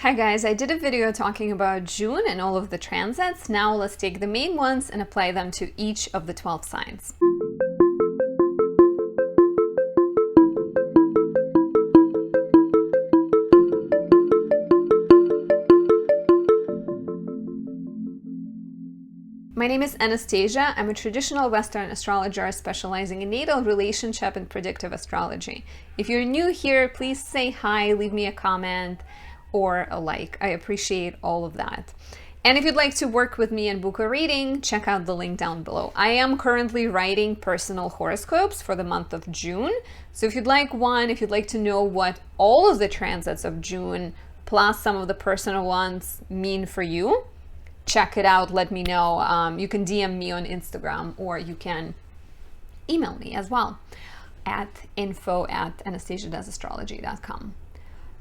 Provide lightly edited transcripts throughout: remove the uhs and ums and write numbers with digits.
Hi guys, I did a video talking about June and all of the transits. Now let's take the main ones and apply them to each of the 12 signs. My name is Anastasia. I'm a traditional Western astrologer specializing in natal, relationship, and predictive astrology. If you're new here, please say hi, leave me a comment or a like. I appreciate all of that. And if you'd like to work with me and book a reading, check out the link down below. I am currently writing personal horoscopes for the month of June. So if you'd like one, if you'd like to know what all of the transits of June plus some of the personal ones mean for you, check it out. Let me know. You can DM me on Instagram or you can email me as well at info@anastasiadoesastrology.com.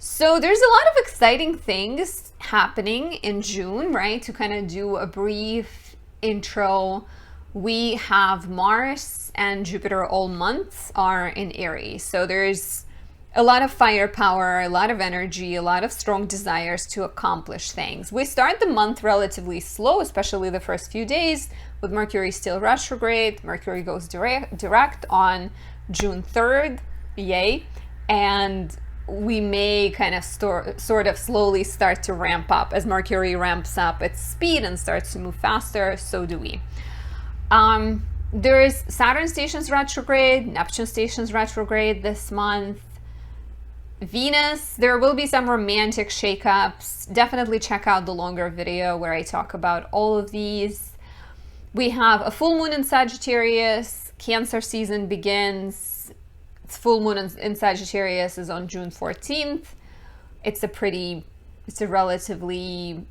So there's a lot of exciting things happening in June, right? To kind of do a brief intro, we have Mars and Jupiter all months are in Aries. So there's a lot of firepower, a lot of energy, a lot of strong desires to accomplish things. We start the month relatively slow, especially the first few days, with Mercury still retrograde. Mercury goes direct on June 3rd, yay. And we may kind of sort of slowly start to ramp up. As Mercury ramps up its speed and starts to move faster, so do we. There is Saturn stations retrograde, Neptune stations retrograde this month. Venus, there will be some romantic shakeups. Definitely check out the longer video where I talk about all of these. We have a full moon in Sagittarius. Cancer season begins. Full moon in Sagittarius is on June 14th. It's a relatively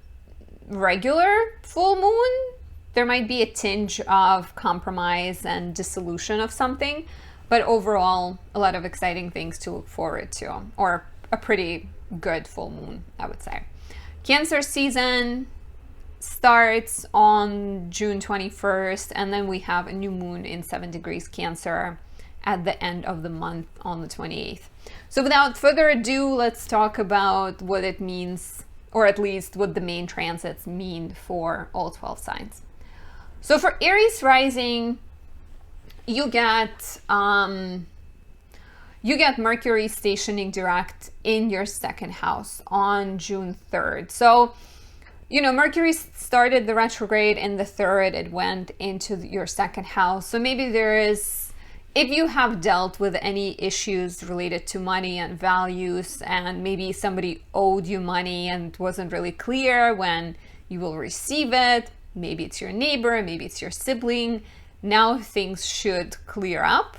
regular full moon. There might be a tinge of compromise and dissolution of something, but overall, a lot of exciting things to look forward to, or a pretty good full moon, I would say. Cancer season starts on June 21st, and then we have a new moon in 7 degrees Cancer at the end of the month on the 28th. So without further ado, let's talk about what it means, or at least what the main transits mean for all 12 signs. So for Aries rising, you get Mercury stationing direct in your second house on June 3rd. So, Mercury started the retrograde in the 3rd. It went into your second house. So maybe if you have dealt with any issues related to money and values, and maybe somebody owed you money and wasn't really clear when you will receive it, maybe it's your neighbor, maybe it's your sibling, now things should clear up.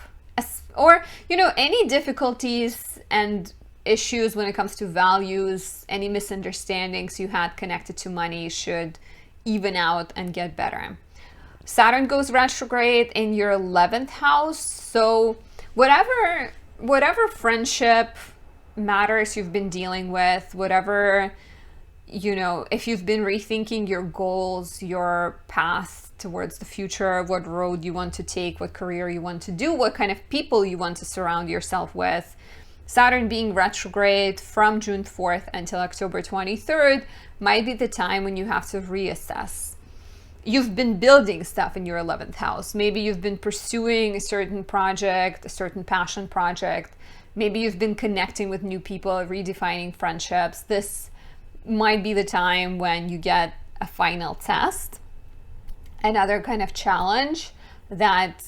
Or, any difficulties and issues when it comes to values, any misunderstandings you had connected to money should even out and get better. Saturn goes retrograde in your 11th house. So whatever friendship matters you've been dealing with, whatever, if you've been rethinking your goals, your path towards the future, what road you want to take, what career you want to do, what kind of people you want to surround yourself with, Saturn being retrograde from June 4th until October 23rd might be the time when you have to reassess. You've been building stuff in your 11th house. Maybe you've been pursuing a certain project, a certain passion project. Maybe you've been connecting with new people, redefining friendships. This might be the time when you get a final test, another kind of challenge that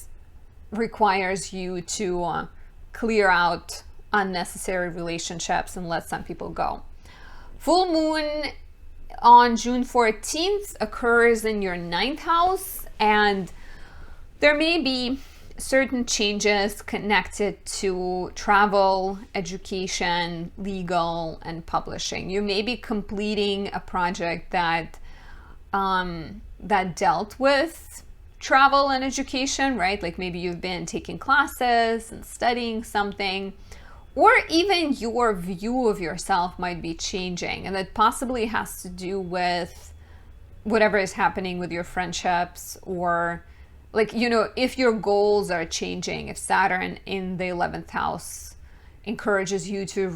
requires you to clear out unnecessary relationships and let some people go. Full moon on June 14th occurs in your 9th house, and there may be certain changes connected to travel, education, legal, and publishing. You may be completing a project that dealt with travel and education, right? Like maybe you've been taking classes and studying something, or even your view of yourself might be changing, and that possibly has to do with whatever is happening with your friendships, or if your goals are changing, if Saturn in the 11th house encourages you to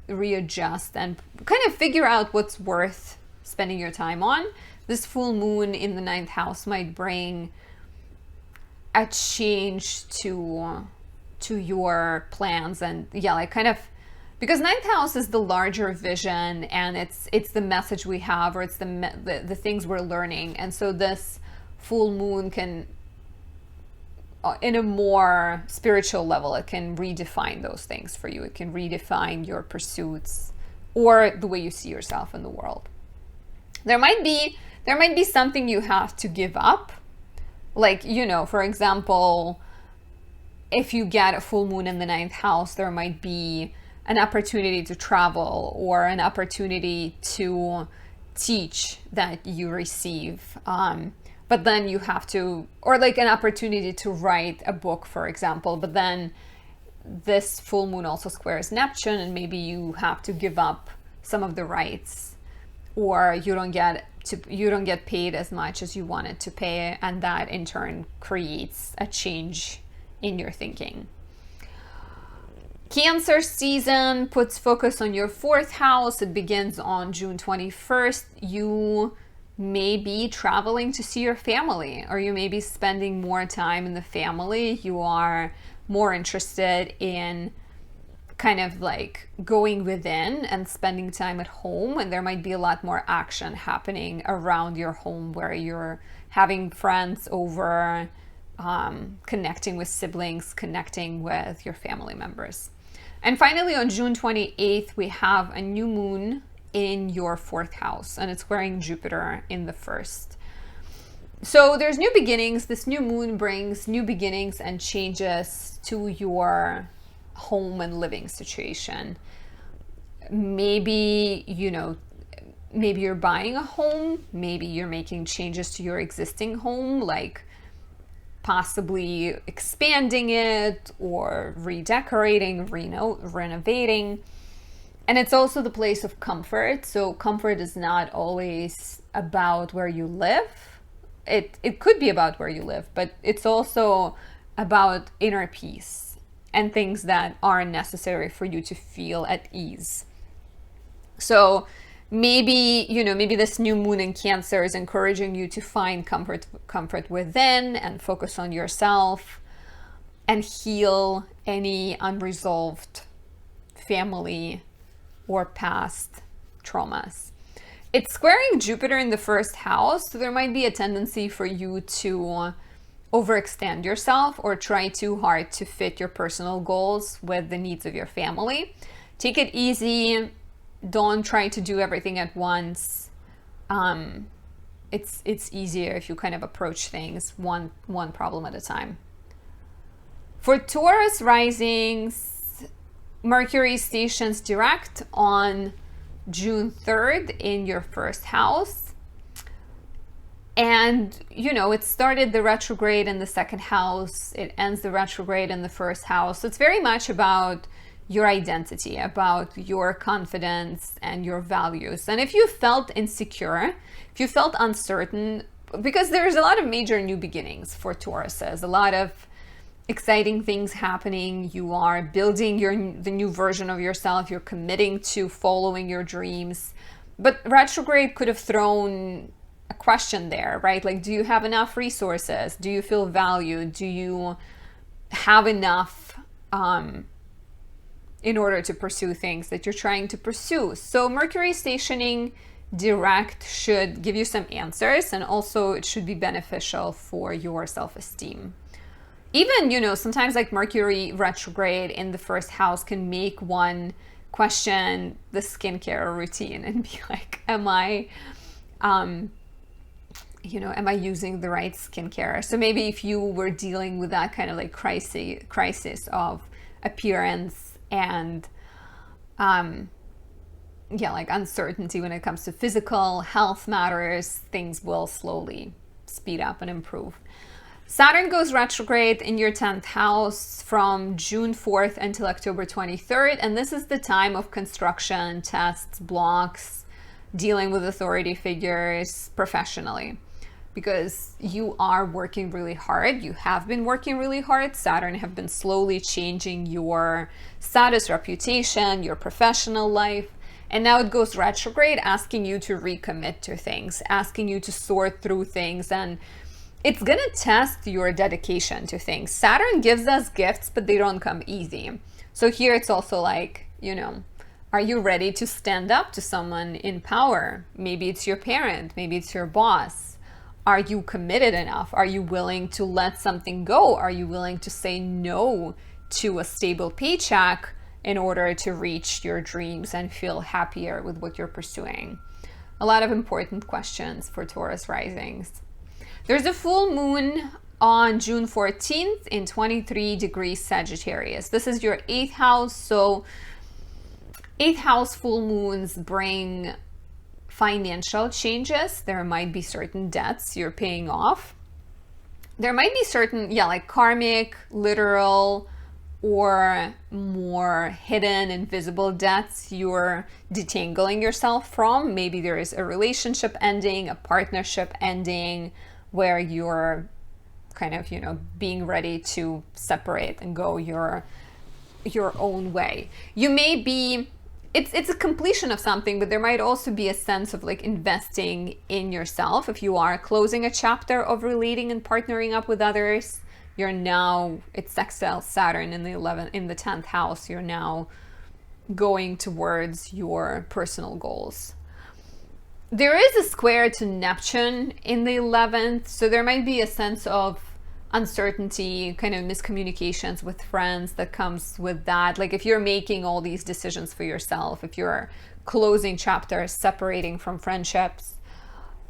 readjust and kind of figure out what's worth spending your time on. This full moon in the 9th house might bring a change to your plans, and yeah, like kind of, because 9th house is the larger vision, and it's the message we have, or it's the things we're learning. And so this full moon can, in a more spiritual level, it can redefine those things for you. It can redefine your pursuits or the way you see yourself in the world. There might be something you have to give up. Like, you know, for example, if you get a full moon in the 9th house, there might be an opportunity to travel or an opportunity to teach that you receive. But then you have to, or like an opportunity to write a book, for example. But then this full moon also squares Neptune, and maybe you have to give up some of the rights, or you don't get paid as much as you wanted to pay, and that in turn creates a change in your thinking. Cancer season puts focus on your 4th house. It begins on June 21st. You may be traveling to see your family, or you may be spending more time in the family. You are more interested in kind of like going within and spending time at home, and there might be a lot more action happening around your home, where you're having friends over, connecting with siblings, connecting with your family members. And finally, on June 28th, we have a new moon in your 4th house, and it's squaring Jupiter in the 1st. So there's new beginnings. This new moon brings new beginnings and changes to your home and living situation. Maybe, you know, maybe you're buying a home. Maybe you're making changes to your existing home, like possibly expanding it or redecorating, renovating. And it's also the place of comfort. So comfort is not always about where you live. It could be about where you live, but it's also about inner peace and things that are necessary for you to feel at ease. So maybe, you know, maybe this new moon in Cancer is encouraging you to find comfort within and focus on yourself and heal any unresolved family or past traumas. It's squaring Jupiter in the 1st house, so there might be a tendency for you to overextend yourself or try too hard to fit your personal goals with the needs of your family. Take it easy. Don't try to do everything at once. It's easier if you kind of approach things one problem at a time. For Taurus risings, Mercury stations direct on June 3rd in your 1st house. And, you know, it started the retrograde in the 2nd house. It ends the retrograde in the 1st house. So it's very much about your identity, about your confidence and your values. And if you felt insecure, if you felt uncertain, because there's a lot of major new beginnings for Tauruses, a lot of exciting things happening. You are building the new version of yourself. You're committing to following your dreams. But retrograde could have thrown a question there, right? Like, do you have enough resources? Do you feel valued? Do you have enough in order to pursue things that you're trying to pursue? So Mercury stationing direct should give you some answers, and also it should be beneficial for your self-esteem. Even, you know, sometimes like Mercury retrograde in the 1st house can make one question the skincare routine and be like, am I using the right skincare? So maybe if you were dealing with that kind of like crisis of appearance and like uncertainty when it comes to physical health matters, things will slowly speed up and improve. Saturn goes retrograde in your 10th house from June 4th until October 23rd. And this is the time of construction, tests, blocks, dealing with authority figures professionally. because you are working really hard. You have been working really hard. Saturn have been slowly changing your status, reputation, your professional life. And now it goes retrograde, asking you to recommit to things, asking you to sort through things. And it's going to test your dedication to things. Saturn gives us gifts, but they don't come easy. So here it's also like, you know, are you ready to stand up to someone in power? Maybe it's your parent, maybe it's your boss. Are you committed enough? Are you willing to let something go? Are you willing to say no to a stable paycheck in order to reach your dreams and feel happier with what you're pursuing? A lot of important questions for Taurus risings. There's a full moon on June 14th in 23 degrees Sagittarius. This is your 8th house. So 8th house full moons bring financial changes. There might be certain debts you're paying off. There might be certain, like karmic, literal, or more hidden, invisible debts you're detangling yourself from. Maybe there is a relationship ending, a partnership ending, where you're kind of, being ready to separate and go your own way. You may be, it's a completion of something, but there might also be a sense of like investing in yourself. If you are closing a chapter of relating and partnering up with others, you're now, it's sextile Saturn in the 10th house. You're now going towards your personal goals. There is a square to Neptune in the 11th, so there might be a sense of uncertainty, kind of miscommunications with friends that comes with that. Like if you're making all these decisions for yourself, if you're closing chapters, separating from friendships,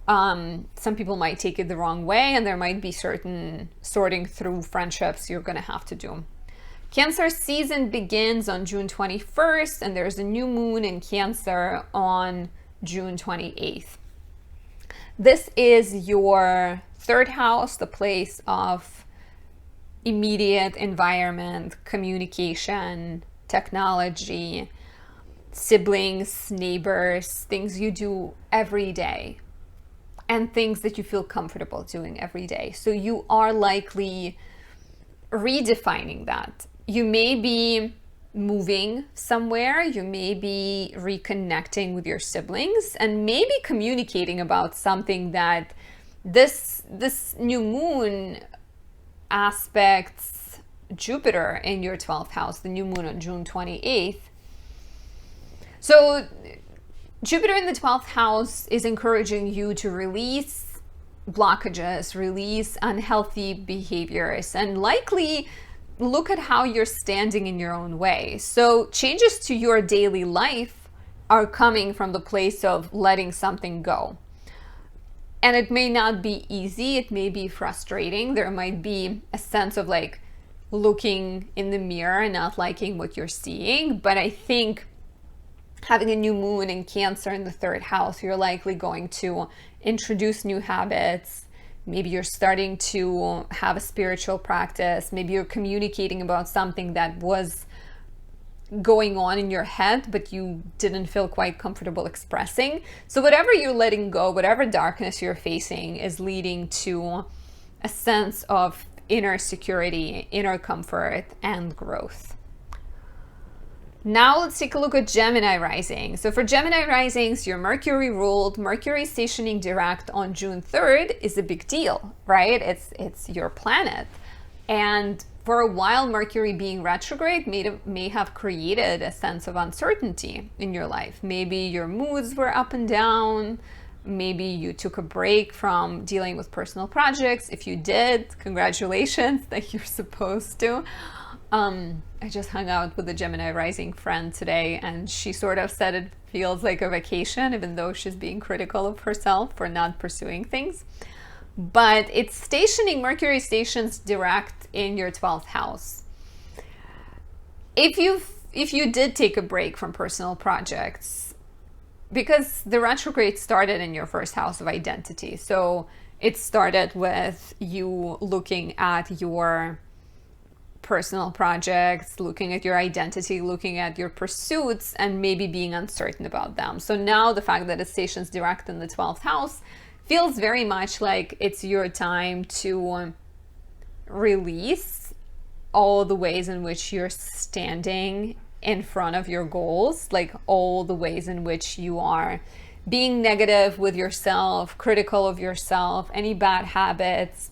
some people might take it the wrong way, and there might be certain sorting through friendships you're going to have to do. Cancer season begins on June 21st, and there's a new moon in Cancer on June 28th. This is your 3rd house, the place of immediate environment, communication, technology, siblings, neighbors, things you do every day, and things that you feel comfortable doing every day. So you are likely redefining that. You may be moving somewhere, you may be reconnecting with your siblings, and maybe communicating about something that this new moon aspects Jupiter in your 12th house, the new moon on June 28th. So Jupiter in the 12th house is encouraging you to release blockages, release unhealthy behaviors, and likely look at how you're standing in your own way. So changes to your daily life are coming from the place of letting something go. And it may not be easy, it may be frustrating. There might be a sense of like looking in the mirror and not liking what you're seeing. But I think having a new moon in Cancer in the 3rd house, you're likely going to introduce new habits. Maybe you're starting to have a spiritual practice. Maybe you're communicating about something that was going on in your head, but you didn't feel quite comfortable expressing. So whatever you're letting go, whatever darkness you're facing is leading to a sense of inner security, inner comfort, and growth. Now let's take a look at Gemini rising. So for Gemini risings, your Mercury ruled, Mercury stationing direct on June 3rd is a big deal, right? It's your planet. And for a while, Mercury being retrograde may have created a sense of uncertainty in your life. Maybe your moods were up and down. Maybe you took a break from dealing with personal projects. If you did, congratulations, that you're supposed to. I just hung out with a Gemini rising friend today, and she sort of said it feels like a vacation, even though she's being critical of herself for not pursuing things. But it's stationing, Mercury stations direct in your 12th house. If you did take a break from personal projects, because the retrograde started in your 1st house of identity, so it started with you looking at your personal projects, looking at your identity, looking at your pursuits, and maybe being uncertain about them. So now the fact that it stations direct in the 12th house feels very much like it's your time to release all the ways in which you're standing in front of your goals, like all the ways in which you are being negative with yourself, critical of yourself, any bad habits.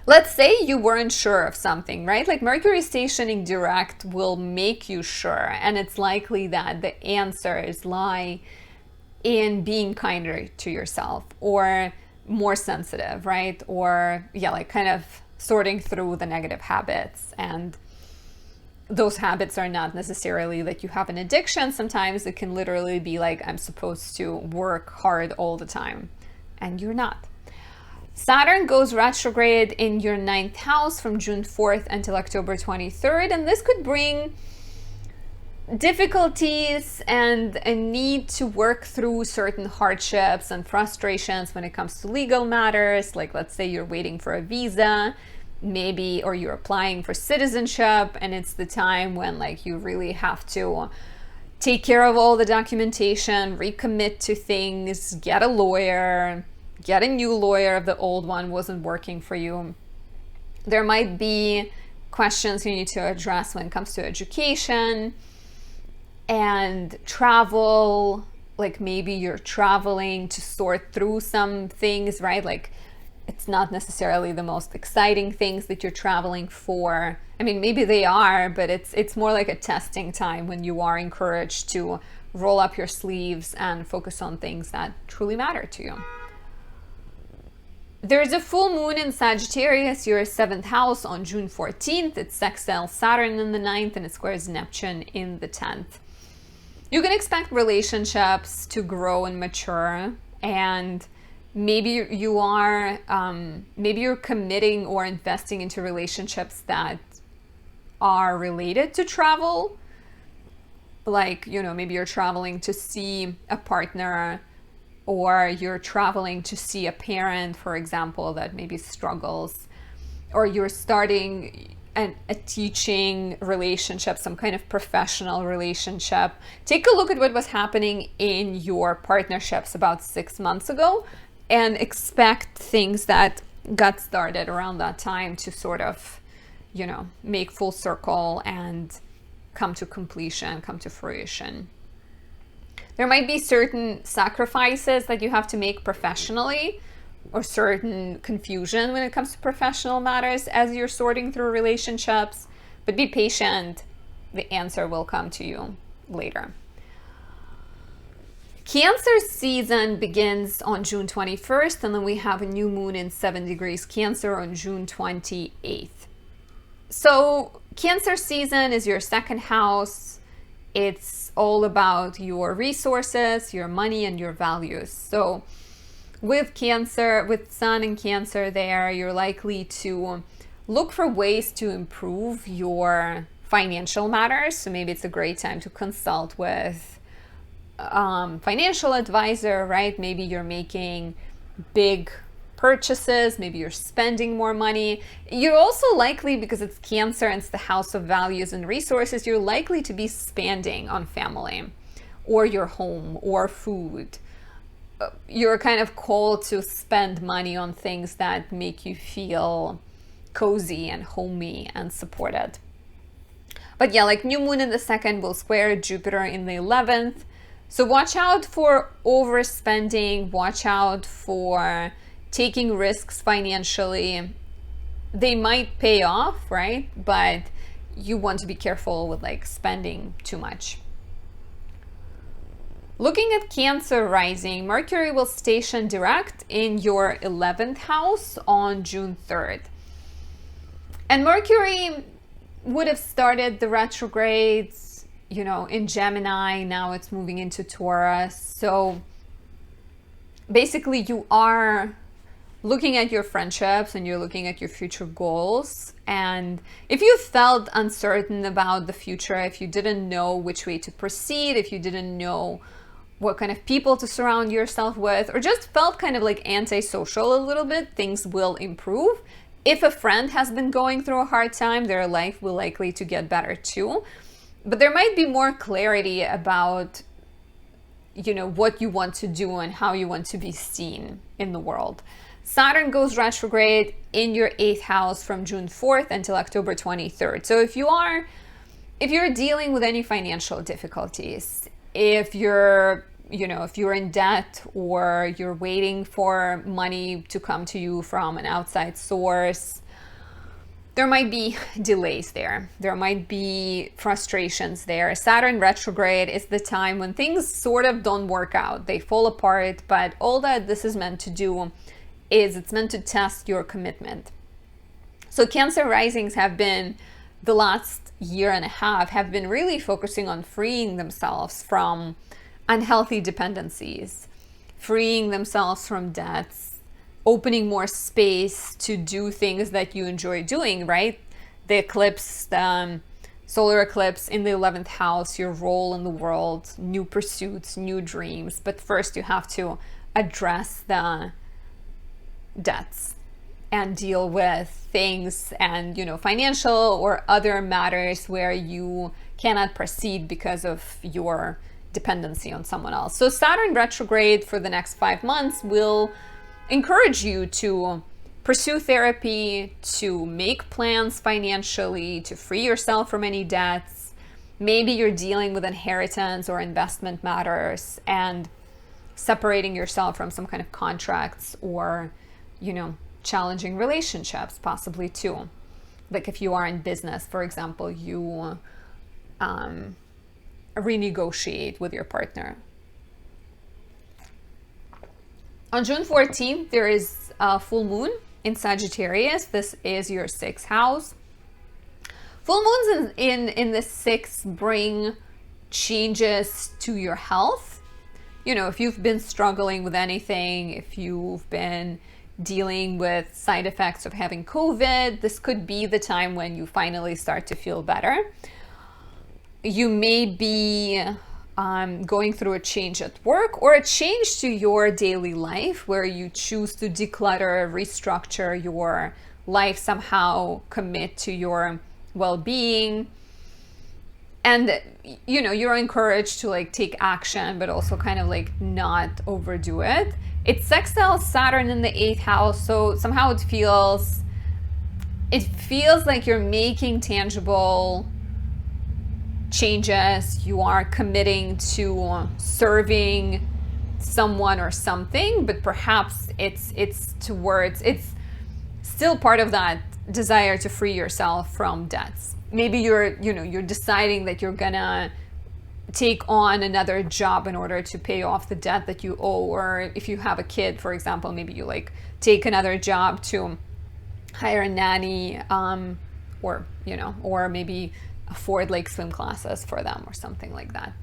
Let's say you weren't sure of something, right? Like Mercury stationing direct will make you sure, and it's likely that the answers lie in being kinder to yourself or more sensitive, right? Or yeah, like kind of sorting through the negative habits. And those habits are not necessarily that you have an addiction. Sometimes it can literally be like, I'm supposed to work hard all the time, and you're not. Saturn goes retrograde in your 9th house from June 4th until October 23rd, and this could bring difficulties and a need to work through certain hardships and frustrations when it comes to legal matters. Like, let's say you're waiting for a visa, maybe, or you're applying for citizenship, and it's the time when like you really have to take care of all the documentation, recommit to things, get a lawyer, get a new lawyer if the old one wasn't working for you. There might be questions you need to address when it comes to education and travel. Like maybe you're traveling to sort through some things, right? Like it's not necessarily the most exciting things that you're traveling for. I mean, maybe they are, but it's more like a testing time when you are encouraged to roll up your sleeves and focus on things that truly matter to you. There's a full moon in Sagittarius, your 7th house, on June 14th. It sextiles Saturn in the 9th, and it squares Neptune in the 10th. You can expect relationships to grow and mature, and maybe you're committing or investing into relationships that are related to travel. Like, you know, maybe you're traveling to see a partner, or you're traveling to see a parent, for example, that maybe struggles, or you're starting a teaching relationship, some kind of professional relationship. Take a look at what was happening in your partnerships about 6 months ago and expect things that got started around that time to sort of, you know, make full circle and come to completion, come to fruition. There might be certain sacrifices that you have to make professionally, or certain confusion when it comes to professional matters as you're sorting through relationships, but be patient. The answer will come to you later. Cancer season begins on June 21st, and then we have a new moon in 7 degrees Cancer on June 28th. So Cancer season is your 2nd house. It's all about your resources, your money, and your values. So with Cancer, with Sun in Cancer there, you're likely to look for ways to improve your financial matters. So maybe it's a great time to consult with financial advisor, right? Maybe you're making big purchases, maybe you're spending more money. You're also likely, because it's Cancer and it's the house of values and resources, you're likely to be spending on family or your home or food. You're kind of called to spend money on things that make you feel cozy and homey and supported. But yeah, like new moon in the 2nd will square Jupiter in the 11th. So watch out for overspending, watch out for taking risks financially. They might pay off, right? But you want to be careful with like spending too much. Looking at Cancer rising, Mercury will station direct in your 11th house on June 3rd. And Mercury would have started the retrogrades, you know, in Gemini. Now it's moving into Taurus. So basically you are looking at your friendships and you're looking at your future goals. And if you felt uncertain about the future, if you didn't know which way to proceed, if you didn't know what kind of people to surround yourself with, or just felt kind of like antisocial a little bit, things will improve. If a friend has been going through a hard time, their life will likely to get better too. But there might be more clarity about what you want to do and how you want to be seen in the world. Saturn goes retrograde in your 8th house from June 4th until October 23rd. So if you're dealing with any financial difficulties, if you're in debt, or you're waiting for money to come to you from an outside source, there might be delays there. There might be frustrations there. Saturn retrograde is the time when things sort of don't work out. They fall apart, but all that this is meant to do is it's meant to test your commitment. So Cancer risings have been, the last year and a half, have been really focusing on freeing themselves from unhealthy dependencies, freeing themselves from debts, opening more space to do things that you enjoy doing, right? The eclipse, the solar eclipse in the 11th house, your role in the world, new pursuits, new dreams. But first you have to address the debts and deal with things and, financial or other matters where you cannot proceed because of your dependency on someone else. So Saturn retrograde for the next 5 months will encourage you to pursue therapy, to make plans financially, to free yourself from any debts. Maybe you're dealing with inheritance or investment matters and separating yourself from some kind of contracts or, challenging relationships, possibly too. Like if you are in business, for example, you renegotiate with your partner. On June 14th, there is a full moon in Sagittarius. This is your 6th house. Full moons in the 6th bring changes to your health. If you've been struggling with anything, if you've been dealing with side effects of having COVID, this could be the time when you finally start to feel better. You may be going through a change at work or a change to your daily life where you choose to declutter, restructure your life, somehow commit to your well-being. And, you're encouraged to take action, but also kind of not overdo it. It sextiles Saturn in the 8th house. So somehow it feels like you're making tangible changes. You are committing to serving someone or something, but perhaps it's still part of that desire to free yourself from debts. Maybe you're deciding that you're gonna take on another job in order to pay off the debt that you owe, or if you have a kid, for example, maybe you take another job to hire a nanny, or maybe afford swim classes for them or something like that.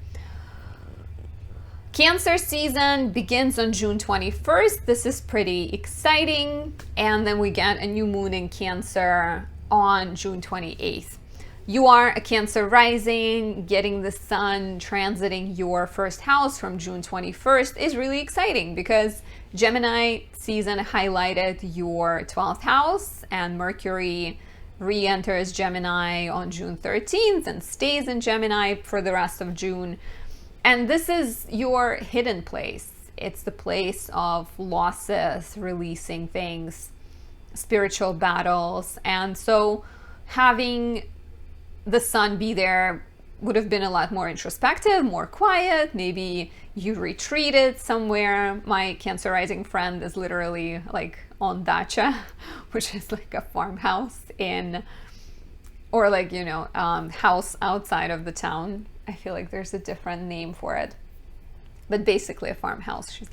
Cancer season begins on June 21st. This is pretty exciting. And then we get a new moon in Cancer on June 28th. You are a Cancer rising. Getting the sun transiting your 1st house from June 21st is really exciting because Gemini season highlighted your 12th house, and Mercury re-enters Gemini on June 13th and stays in Gemini for the rest of June. And this is your hidden place. It's the place of losses, releasing things, spiritual battles. And so having the sun be there would have been a lot more introspective, more quiet. Maybe you retreated somewhere. My Cancer rising friend is literally on dacha, which is a farmhouse house outside of the town. I feel like there's a different name for it, but basically a farmhouse. She's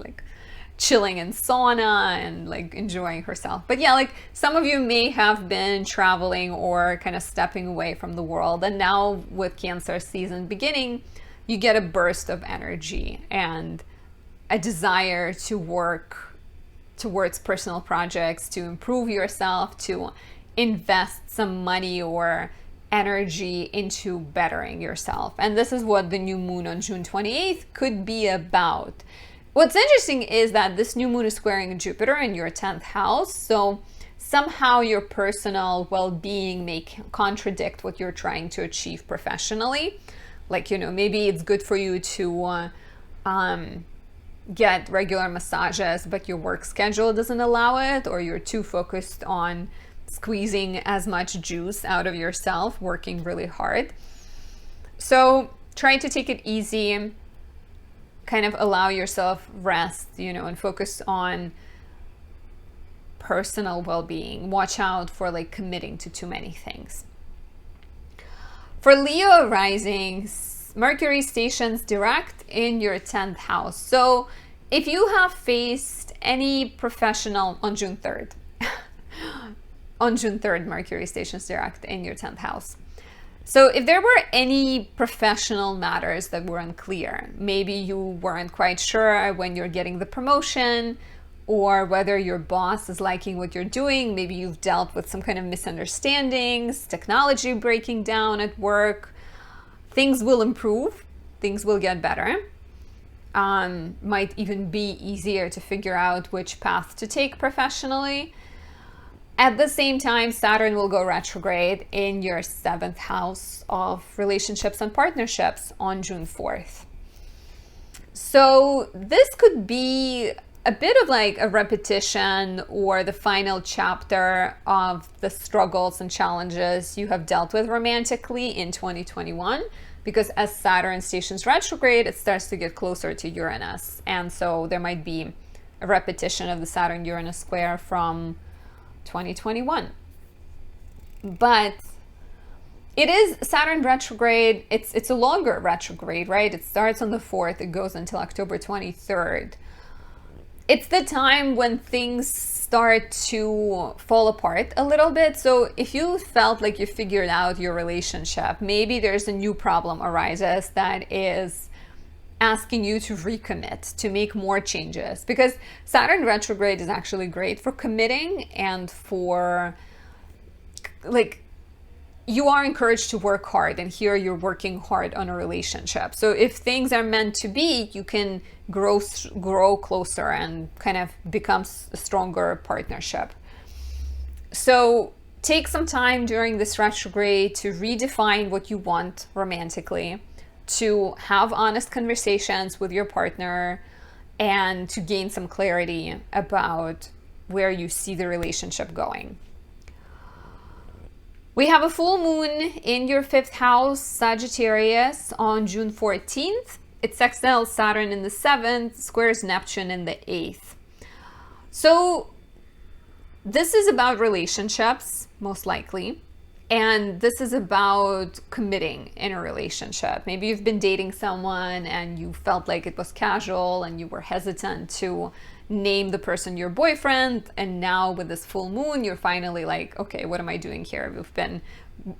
chilling in sauna and enjoying herself. But yeah, some of you may have been traveling or kind of stepping away from the world, and now with Cancer season beginning, you get a burst of energy and a desire to work towards personal projects, to improve yourself, to invest some money or energy into bettering yourself. And this is what the new moon on June 28th could be about. What's interesting is that this new moon is squaring Jupiter in your 10th house. So somehow your personal well-being may contradict what you're trying to achieve professionally. Maybe it's good for you to get regular massages, but your work schedule doesn't allow it, or you're too focused on squeezing as much juice out of yourself, working really hard. So try to take it easy, kind of allow yourself rest, and focus on personal well-being. Watch out for like committing to too many things. For Leo rising, Mercury stations direct in your 10th house. So if you have faced any professional on June 3rd, on June 3rd, Mercury stations direct in your 10th house. So if there were any professional matters that were unclear, maybe you weren't quite sure when you're getting the promotion, or whether your boss is liking what you're doing, maybe you've dealt with some kind of misunderstandings, technology breaking down at work, things will improve, things will get better. Might even be easier to figure out which path to take professionally. At the same time, Saturn will go retrograde in your 7th house of relationships and partnerships on June 4th. So this could be a bit of like a repetition or the final chapter of the struggles and challenges you have dealt with romantically in 2021, because as Saturn stations retrograde, it starts to get closer to Uranus. And so there might be a repetition of the Saturn-Uranus square from 2021. But it is Saturn retrograde. It's a longer retrograde, right? It starts on the 4th, it goes until October 23rd. It's the time when things start to fall apart a little bit. So if you felt like you figured out your relationship, maybe there's a new problem arises that is asking you to recommit, to make more changes, because Saturn retrograde is actually great for committing and for like, you are encouraged to work hard, and here you're working hard on a relationship. So if things are meant to be, you can grow closer and kind of become a stronger partnership. So take some time during this retrograde to redefine what you want romantically, to have honest conversations with your partner, and to gain some clarity about where you see the relationship going. We have a full moon in your 5th house, Sagittarius, on June 14th. It sextiles Saturn in the 7th, squares Neptune in the 8th. So this is about relationships, most likely. And this is about committing in a relationship. Maybe you've been dating someone and you felt like it was casual and you were hesitant to name the person your boyfriend. And now with this full moon, you're finally like, okay, what am I doing here? We've been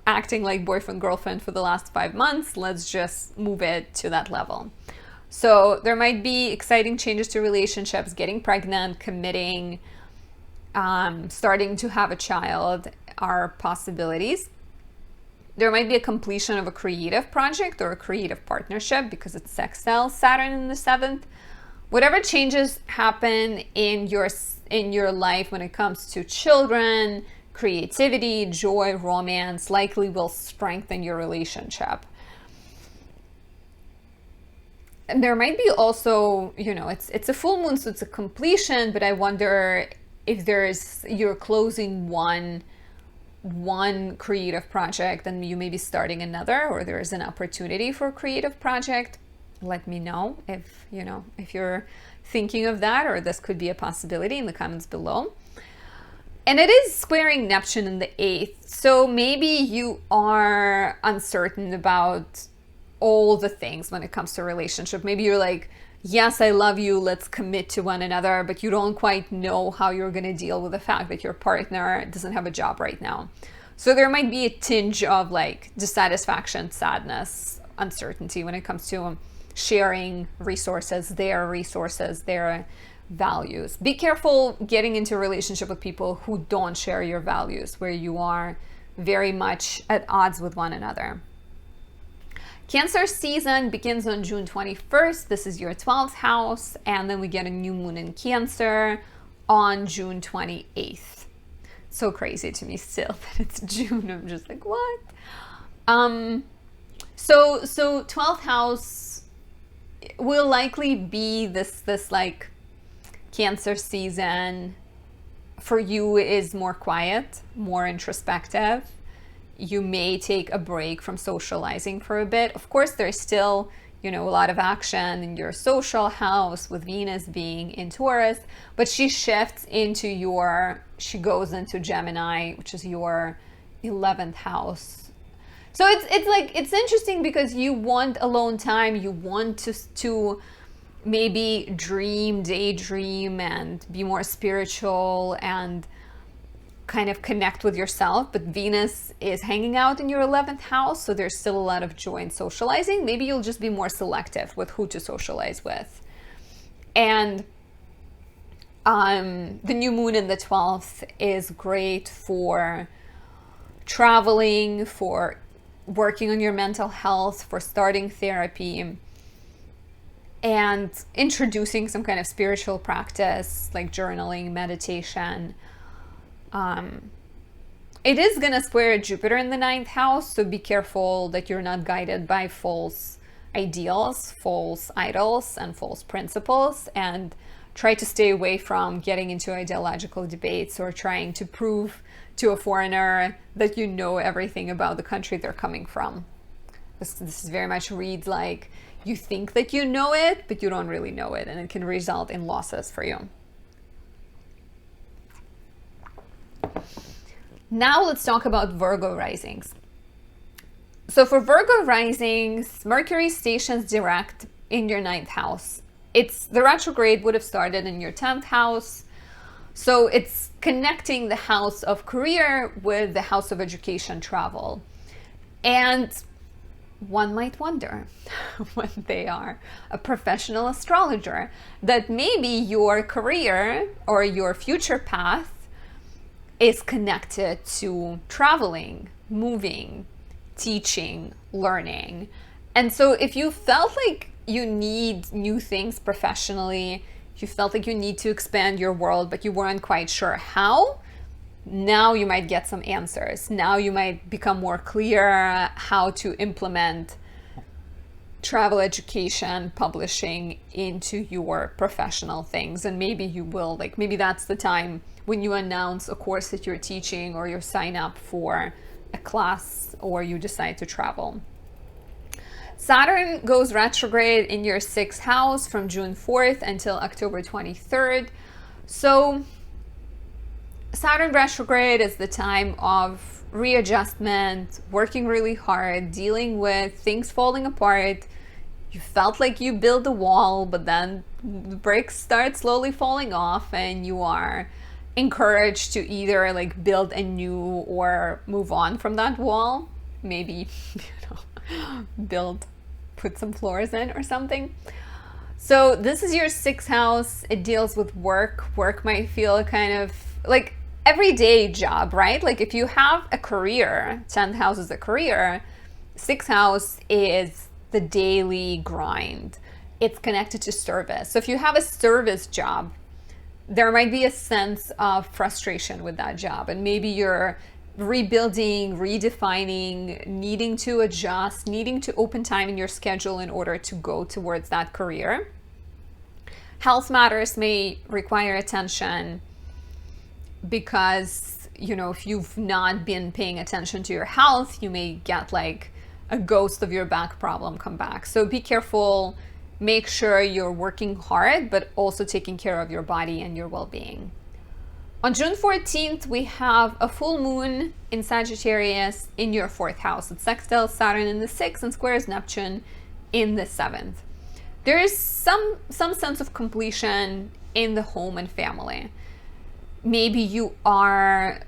acting like boyfriend, girlfriend for the last 5 months. Let's just move it to that level. So there might be exciting changes to relationships, getting pregnant, committing, starting to have a child are possibilities. There might be a completion of a creative project or a creative partnership because it's sextile Saturn in the 7th. Whatever changes happen in your life when it comes to children, creativity, joy, romance, likely will strengthen your relationship. And there might be also, it's a full moon, so it's a completion, but I wonder if you're closing one creative project and you may be starting another, or there is an opportunity for a creative project. Let me know if you're thinking of that, or this could be a possibility in the comments below. And it is squaring Neptune in the 8th. So maybe you are uncertain about all the things when it comes to a relationship. Maybe you're like, yes, I love you, let's commit to one another, but you don't quite know how you're going to deal with the fact that your partner doesn't have a job right now. So there might be a tinge of like dissatisfaction, sadness, uncertainty when it comes to sharing resources, their values. Be careful getting into a relationship with people who don't share your values, where you are very much at odds with one another. Cancer season begins on June 21st. This is your 12th house. And then we get a new moon in Cancer on June 28th. So crazy to me still that it's June. I'm just like, what? So 12th house, will likely be this like Cancer season for you is more quiet, more introspective. You may take a break from socializing for a bit. Of course, there's still, a lot of action in your social house with Venus being in Taurus, but she shifts she goes into Gemini, which is your 11th house. So it's interesting because you want alone time. You want to maybe daydream, and be more spiritual and kind of connect with yourself. But Venus is hanging out in your 11th house, so there's still a lot of joy in socializing. Maybe you'll just be more selective with who to socialize with. And the new moon in the 12th is great for traveling, for working on your mental health, for starting therapy, and introducing some kind of spiritual practice like journaling, meditation. It is going to square Jupiter in the 9th house, so be careful that you're not guided by false ideals, false idols, and false principles, and try to stay away from getting into ideological debates or trying to prove to a foreigner that you know everything about the country they're coming from. This is very much reads like you think that you know it, but you don't really know it, and it can result in losses for you. Now let's talk about Virgo risings. So for Virgo risings, Mercury stations direct in your 9th house. The retrograde would have started in your 10th house. So it's connecting the house of career with the house of education, travel. And one might wonder, when they are a professional astrologer, that maybe your career or your future path is connected to traveling, moving, teaching, learning. And so if you felt like you need new things professionally, you felt like you need to expand your world, but you weren't quite sure how, now you might get some answers. Now you might become more clear how to implement travel education, publishing into your professional things. And maybe you will, maybe that's the time when you announce a course that you're teaching, or you sign up for a class, or you decide to travel. Saturn goes retrograde in your 6th house from June 4th until October 23rd. So Saturn retrograde is the time of readjustment, working really hard, dealing with things falling apart. You felt like you built a wall, but then the bricks start slowly falling off, and you are encouraged to either build anew or move on from that wall. Maybe, put some floors in or something. So this is your 6th house. It deals with work. Work might feel kind of like everyday job, right? If you have a career, 10th house is a career, 6th house is the daily grind. It's connected to service. So if you have a service job, there might be a sense of frustration with that job, and maybe you're rebuilding, redefining, needing to adjust, needing to open time in your schedule in order to go towards that career. Health matters may require attention because, if you've not been paying attention to your health, you may get a ghost of your back problem come back. So be careful. Make sure you're working hard, but also taking care of your body and your well-being. On June 14th, we have a full moon in Sagittarius in your 4th house. It sextiles Saturn in the 6th and squares Neptune in the 7th. There is some sense of completion in the home and family. Maybe you are,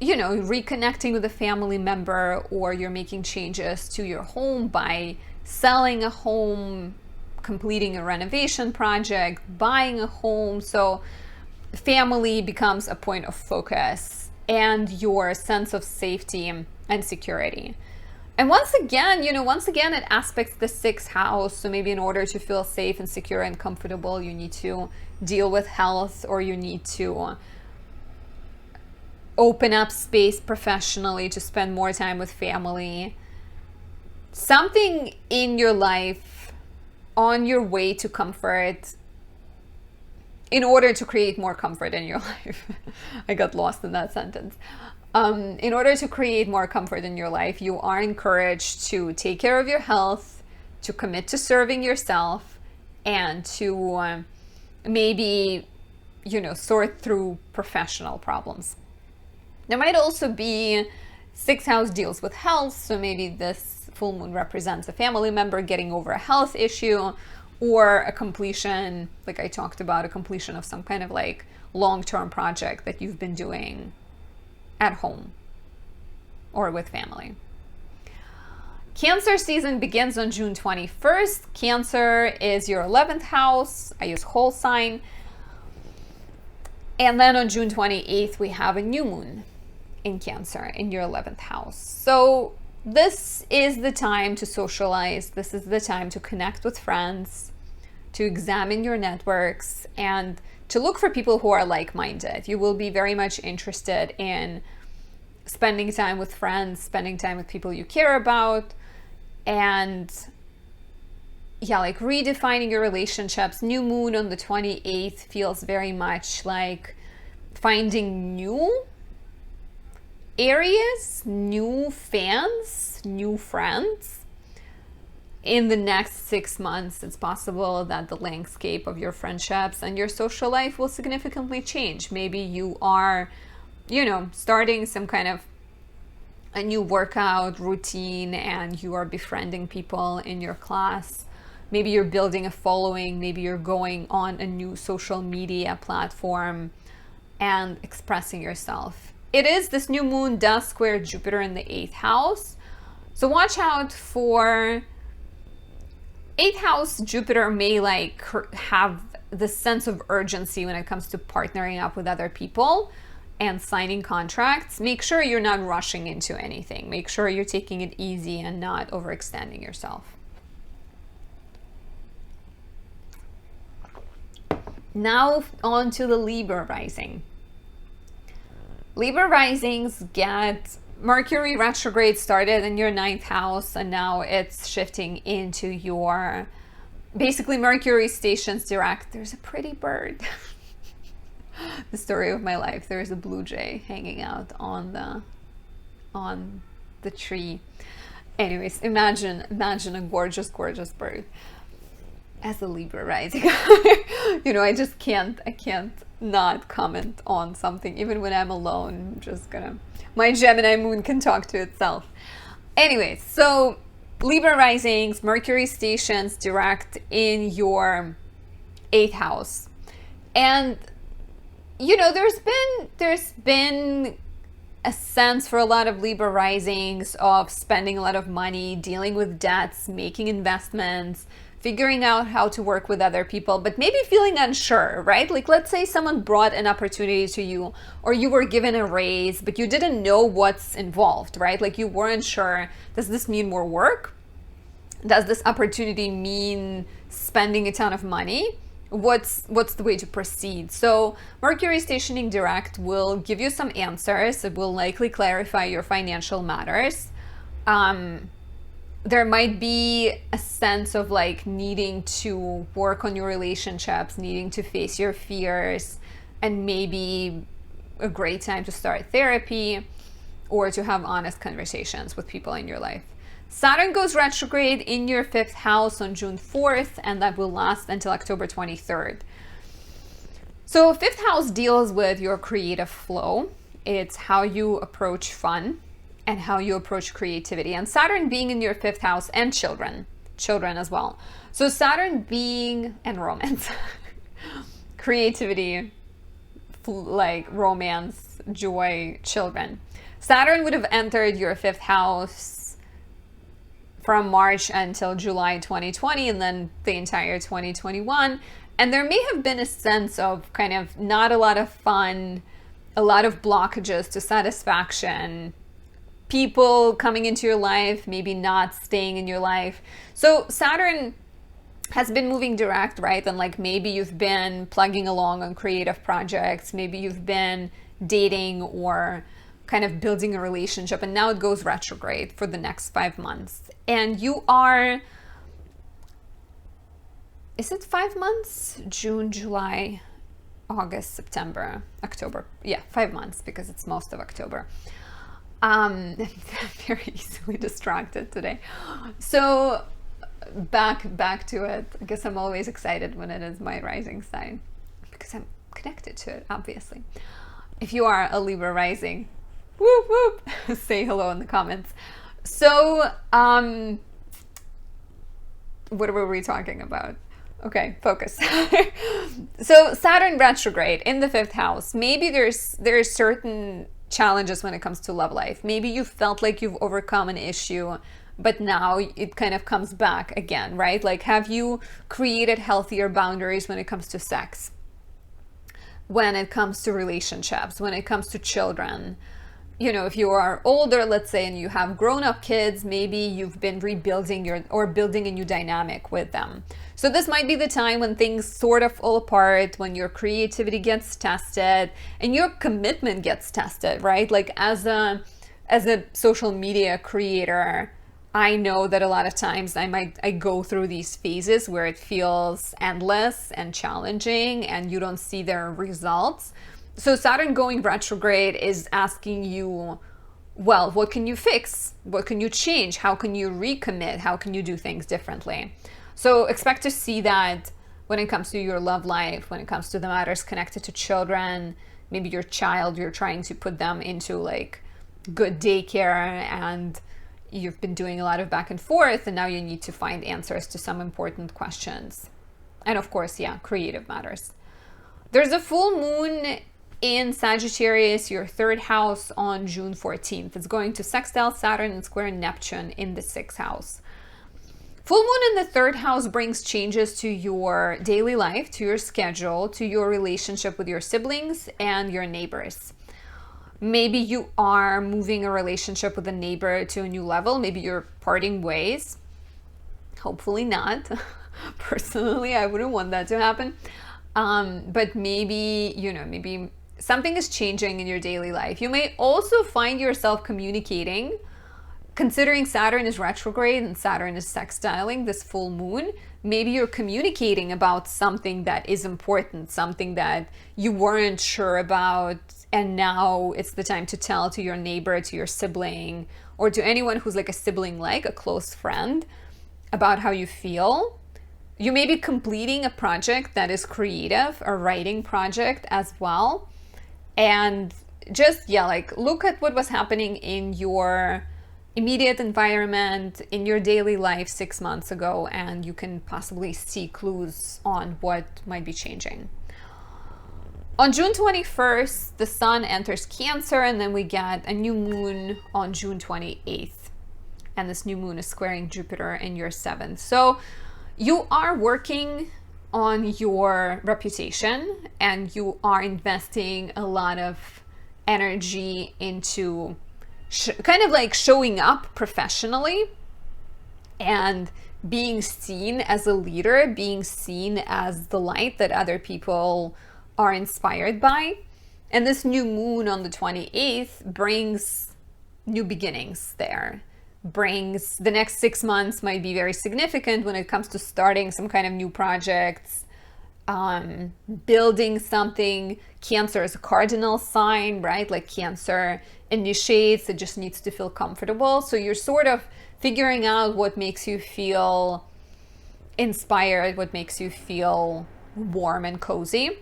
reconnecting with a family member, or you're making changes to your home by selling a home, completing a renovation project, buying a home. So family becomes a point of focus, and your sense of safety and security. And once again, it aspects the 6th house. So maybe in order to feel safe and secure and comfortable, you need to deal with health, or you need to open up space professionally to spend more time with family. Something in your life on your way to comfort in order to create more comfort in your life. I got lost in that sentence. In order to create more comfort in your life, you are encouraged to take care of your health, to commit to serving yourself, and to maybe, sort through professional problems. There might also be 6th house deals with health, so maybe this full moon represents a family member getting over a health issue, or a completion, like I talked about, a completion of some kind of like long-term project that you've been doing at home or with family. Cancer season begins on June 21st. Cancer is your 11th house. I use whole sign. And then on June 28th, we have a new moon in Cancer in your 11th house. So this is the time to socialize. This is the time to connect with friends, to examine your networks, and to look for people who are like-minded. You will be very much interested in spending time with friends, spending time with people you care about, and like redefining your relationships. New moon on the 28th feels very much like finding new areas, new fans, new friends. In the next 6 months, it's possible that the landscape of your friendships and your social life will significantly change. Maybe you are, starting some kind of a new workout routine and you are befriending people in your class. Maybe you're building a following. Maybe you're going on a new social media platform and expressing yourself. This new moon does square Jupiter in the 8th house. So watch out for 8th house. Jupiter may have the sense of urgency when it comes to partnering up with other people and signing contracts. Make sure you're not rushing into anything. Make sure you're taking it easy and not overextending yourself. Now on to the Libra rising. Libra risings get Mercury retrograde started in your 9th house, and now it's shifting into your, basically Mercury stations direct. There's a pretty bird. The story of my life. There's a blue jay hanging out on the tree. Anyways, imagine a gorgeous, gorgeous bird as a Libra rising. I just can't not comment on something, even when I'm alone. I'm just my Gemini moon can talk to itself. Anyways, so Libra risings, Mercury stations direct in your 8th house. And, there's been a sense for a lot of Libra risings of spending a lot of money, dealing with debts, making investments, figuring out how to work with other people, but maybe feeling unsure, right? Like, let's say someone brought an opportunity to you, or you were given a raise, but you didn't know what's involved, right? Like, you weren't sure, does this mean more work? Does this opportunity mean spending a ton of money? What's the way to proceed? So Mercury stationing direct will give you some answers. It will likely clarify your financial matters. There might be a sense of needing to work on your relationships, needing to face your fears, and maybe a great time to start therapy or to have honest conversations with people in your life. Saturn goes retrograde in your 5th house on June 4th, and that will last until October 23rd. So 5th house deals with your creative flow. It's how you approach fun and how you approach creativity. And Saturn being in your 5th house, and children as well. So Saturn being, and romance, creativity, romance, joy, children. Saturn would have entered your 5th house from March until July 2020, and then the entire 2021. And there may have been a sense of kind of not a lot of fun, a lot of blockages to satisfaction, people coming into your life, maybe not staying in your life. So Saturn has been moving direct, right? And maybe you've been plugging along on creative projects, maybe you've been dating or kind of building a relationship, and now it goes retrograde for the next 5 months. And you are is it 5 months? June, July, August, September, October. Yeah, 5 months, because it's most of October. I'm very easily distracted today. So back to it. I guess I'm always excited when it is my rising sign, because I'm connected to it, obviously. If you are a Libra rising, whoop whoop, say hello in the comments. So what were we talking about? Okay, focus. So Saturn retrograde in the 5th house. Maybe there's certain challenges when it comes to love life. Maybe you felt like you've overcome an issue, but now it kind of comes back again, right? Like, have you created healthier boundaries when it comes to sex, when it comes to relationships, when it comes to children? You know, if you are older, let's say, and you have grown-up kids, maybe you've been rebuilding building a new dynamic with them. So this might be the time when things sort of fall apart, when your creativity gets tested and your commitment gets tested, right? Like, as a social media creator, I know that a lot of times I go through these phases where it feels endless and challenging and you don't see their results. So Saturn going retrograde is asking you, well, what can you fix? What can you change? How can you recommit? How can you do things differently? So expect to see that when it comes to your love life, when it comes to the matters connected to children, maybe your child, you're trying to put them into like good daycare and you've been doing a lot of back and forth, and now you need to find answers to some important questions. And of course, yeah, creative matters. There's a full moon in Sagittarius, your 3rd house, on June 14th. It's going to sextile Saturn and square Neptune in the 6th house. Full moon in the 3rd house brings changes to your daily life, to your schedule, to your relationship with your siblings and your neighbors. Maybe you are moving a relationship with a neighbor to a new level. Maybe you're parting ways. Hopefully not. Personally, I wouldn't want that to happen. But maybe, maybe something is changing in your daily life. You may also find yourself communicating, considering Saturn is retrograde and Saturn is sextiling this full moon. Maybe you're communicating about something that is important, something that you weren't sure about, and now it's the time to tell to your neighbor, to your sibling, or to anyone who's like a sibling, like a close friend, about how you feel. You may be completing a project that is creative, a writing project as well. And just, like, look at what was happening in your immediate environment, in your daily life 6 months ago, and you can possibly see clues on what might be changing. On June 21st, the sun enters Cancer, and then we get a new moon on June 28th. And this new moon is squaring Jupiter in your 7th. So you are working on your reputation and you are investing a lot of energy into kind of like showing up professionally and being seen as a leader, being seen as the light that other people are inspired by. And this new moon on the 28th brings new beginnings there. Brings the next 6 months might be very significant when it comes to starting some kind of new projects, building something. Cancer is a cardinal sign, right? Like Cancer initiates, it just needs to feel comfortable. So you're sort of figuring out what makes you feel inspired, what makes you feel warm and cozy.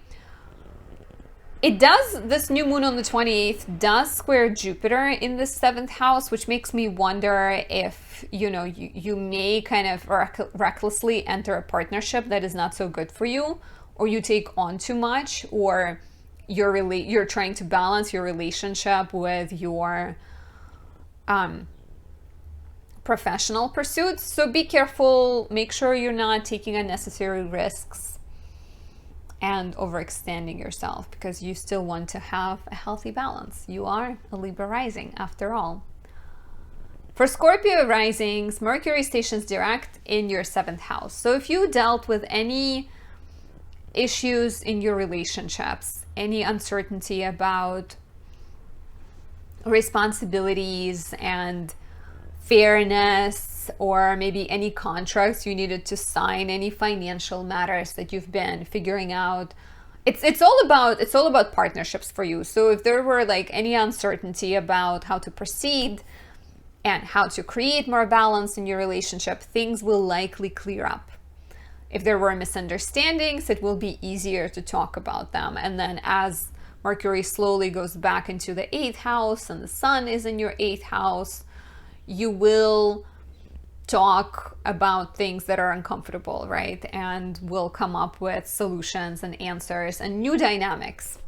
This new moon on the 28th does square Jupiter in the 7th house, which makes me wonder if, you may kind of recklessly enter a partnership that is not so good for you, or you take on too much, or you're trying to balance your relationship with your professional pursuits. So be careful, make sure you're not taking unnecessary risks and overextending yourself, because you still want to have a healthy balance. You are a Libra rising after all. For Scorpio risings, Mercury stations direct in your 7th house. So if you dealt with any issues in your relationships, any uncertainty about responsibilities and fairness debts or maybe any contracts you needed to sign, any financial matters that you've been figuring out. It's all about partnerships for you. So if there were like any uncertainty about how to proceed and how to create more balance in your relationship, things will likely clear up. If there were misunderstandings, it will be easier to talk about them. And then as Mercury slowly goes back into the 8th house and the sun is in your 8th house, you will talk about things that are uncomfortable, right? And will come up with solutions and answers and new dynamics.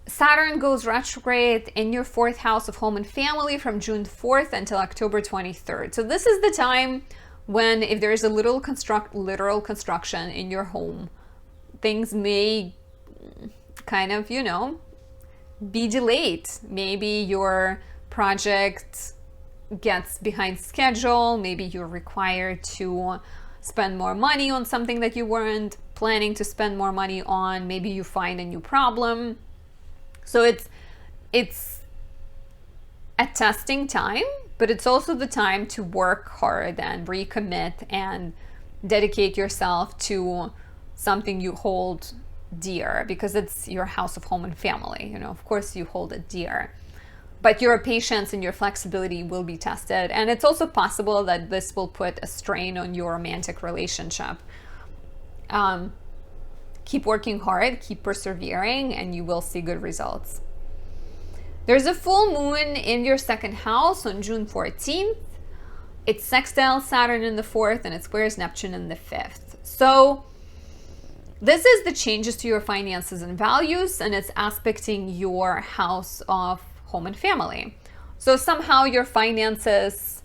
Saturn goes retrograde in your 4th house of home and family from June 4th until October 23rd. So this is the time when, if there's a literal construction in your home, things may kind of, be delayed. Maybe your project gets behind schedule. Maybe you're required to spend more money on something that you weren't planning to spend more money on. Maybe you find a new problem. So it's a testing time, but it's also the time to work hard and recommit and dedicate yourself to something you hold dear, because it's your house of home and family. Of course you hold it dear. But your patience and your flexibility will be tested. And it's also possible that this will put a strain on your romantic relationship. Keep working hard, keep persevering, and you will see good results. There's a full moon in your 2nd house on June 14th. It's sextile Saturn in the 4th, and it squares Neptune in the 5th. So this is the changes to your finances and values, and it's aspecting your house of home and family. So somehow your finances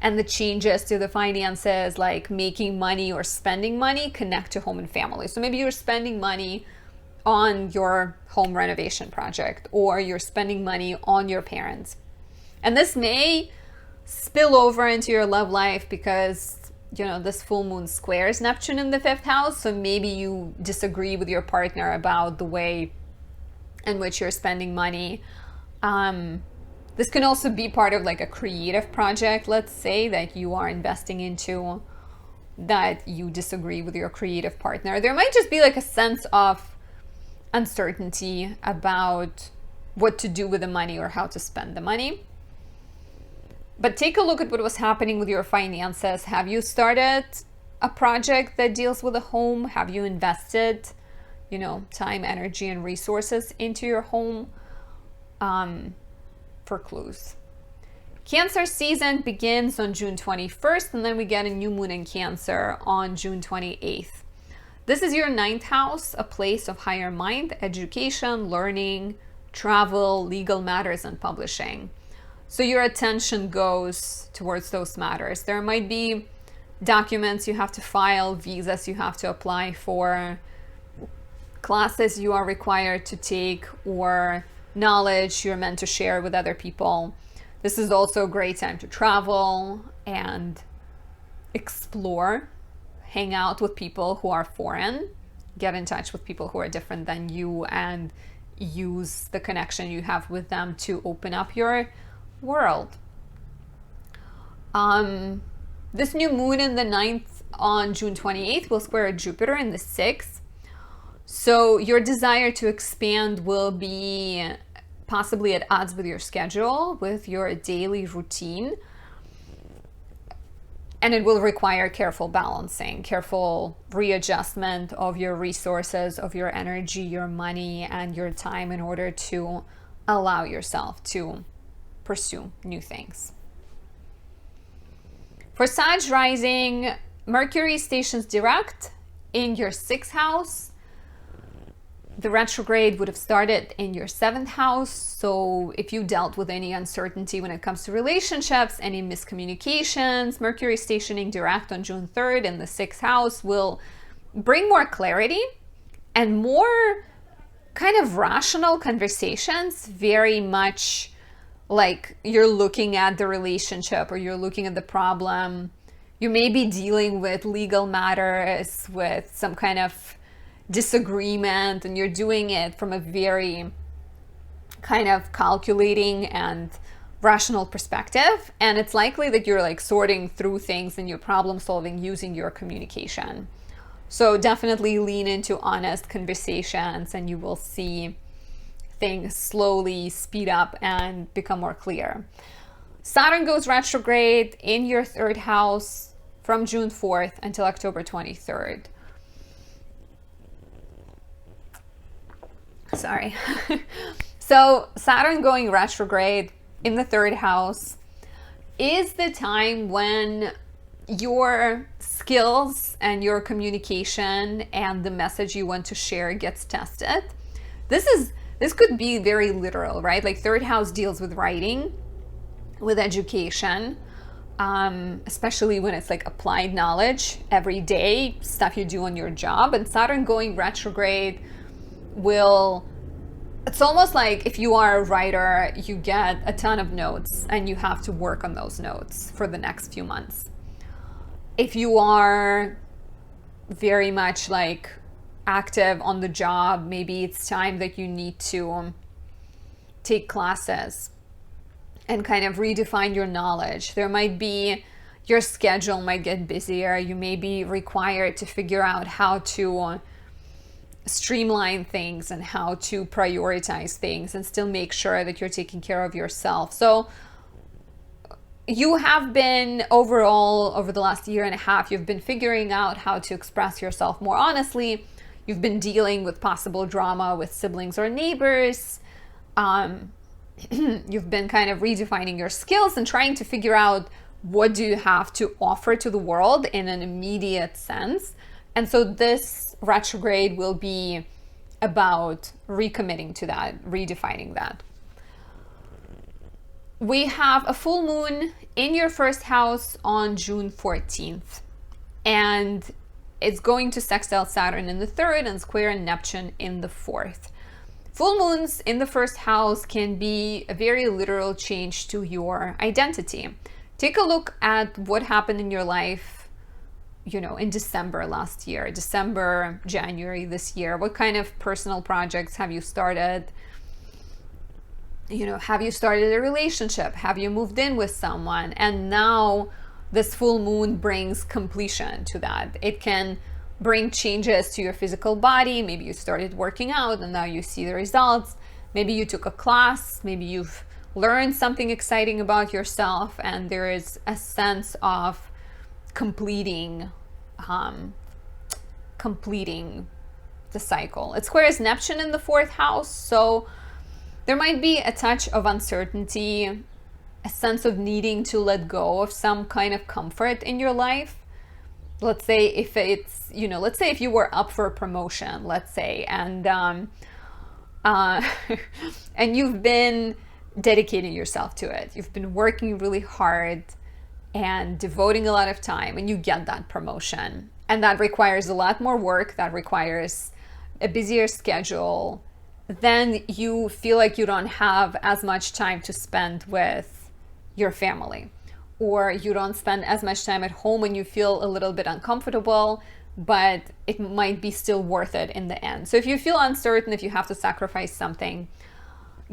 and the changes to the finances, like making money or spending money, connect to home and family. So maybe you're spending money on your home renovation project, or you're spending money on your parents. And this may spill over into your love life because, this full moon squares Neptune in the 5th house. So maybe you disagree with your partner about the way in which you're spending money. This can also be part of like a creative project, let's say, that you are investing into, that you disagree with your creative partner. There might just be like a sense of uncertainty about what to do with the money or how to spend the money. But take a look at what was happening with your finances. Have you started a project that deals with a home? Have you invested, time, energy, and resources into your home? For clues. Cancer season begins on June 21st, and then we get a new moon in Cancer on June 28th. This is your 9th house, a place of higher mind, education, learning, travel, legal matters, and publishing. So your attention goes towards those matters. There might be documents you have to file, visas you have to apply for, classes you are required to take, or knowledge you're meant to share with other people. This is also a great time to travel and explore, hang out with people who are foreign, get in touch with people who are different than you, and use the connection you have with them to open up your world. This new moon in the 9th on June 28th will square Jupiter in the 6th. So your desire to expand will be possibly at odds with your schedule, with your daily routine. And it will require careful balancing, careful readjustment of your resources, of your energy, your money, and your time in order to allow yourself to pursue new things. For Sag rising, Mercury stations direct in your 6th house. The retrograde would have started in your 7th house. So if you dealt with any uncertainty when it comes to relationships, any miscommunications, Mercury stationing direct on June 3rd in the 6th house will bring more clarity and more kind of rational conversations, very much like you're looking at the relationship or you're looking at the problem. You may be dealing with legal matters, with some kind of disagreement, and you're doing it from a very kind of calculating and rational perspective, and it's likely that you're like sorting through things and you're problem solving using your communication. So definitely lean into honest conversations and you will see things slowly speed up and become more clear. Saturn goes retrograde in your 3rd house from June 4th until October 23rd. Sorry. So Saturn going retrograde in the 3rd house is the time when your skills and your communication and the message you want to share gets tested. This could be very literal, right? Like 3rd house deals with writing, with education, especially when it's like applied knowledge, everyday stuff you do on your job. And Saturn going retrograde it's almost like if you are a writer, you get a ton of notes and you have to work on those notes for the next few months. If you are very much like active on the job, maybe it's time that you need to take classes and kind of redefine your knowledge. There might be, your schedule might get busier. You may be required to figure out how to streamline things and how to prioritize things and still make sure that you're taking care of yourself. So you have been overall, over the last year and a half, you've been figuring out how to express yourself more honestly. You've been dealing with possible drama with siblings or neighbors. You've been kind of redefining your skills and trying to figure out what do you have to offer to the world in an immediate sense. And so this retrograde will be about recommitting to that, redefining that. We have a full moon in your 1st house on June 14th. And it's going to sextile Saturn in the 3rd and square Neptune in the 4th. Full moons in the 1st house can be a very literal change to your identity. Take a look at what happened in your life, in December last year, December, January this year. What kind of personal projects have you started? Have you started a relationship? Have you moved in with someone? And now this full moon brings completion to that. It can bring changes to your physical body. Maybe you started working out and now you see the results. Maybe you took a class. Maybe you've learned something exciting about yourself, and there is a sense of completing the cycle. It squares Neptune in the 4th house, so there might be a touch of uncertainty, a sense of needing to let go of some kind of comfort in your life. Let's say if it's, let's say if you were up for a promotion, let's say, and and you've been dedicating yourself to it. You've been working really hard and devoting a lot of time, and you get that promotion. And that requires a lot more work, that requires a busier schedule. Then you feel like you don't have as much time to spend with your family, or you don't spend as much time at home and you feel a little bit uncomfortable, but it might be still worth it in the end. So if you feel uncertain, if you have to sacrifice something,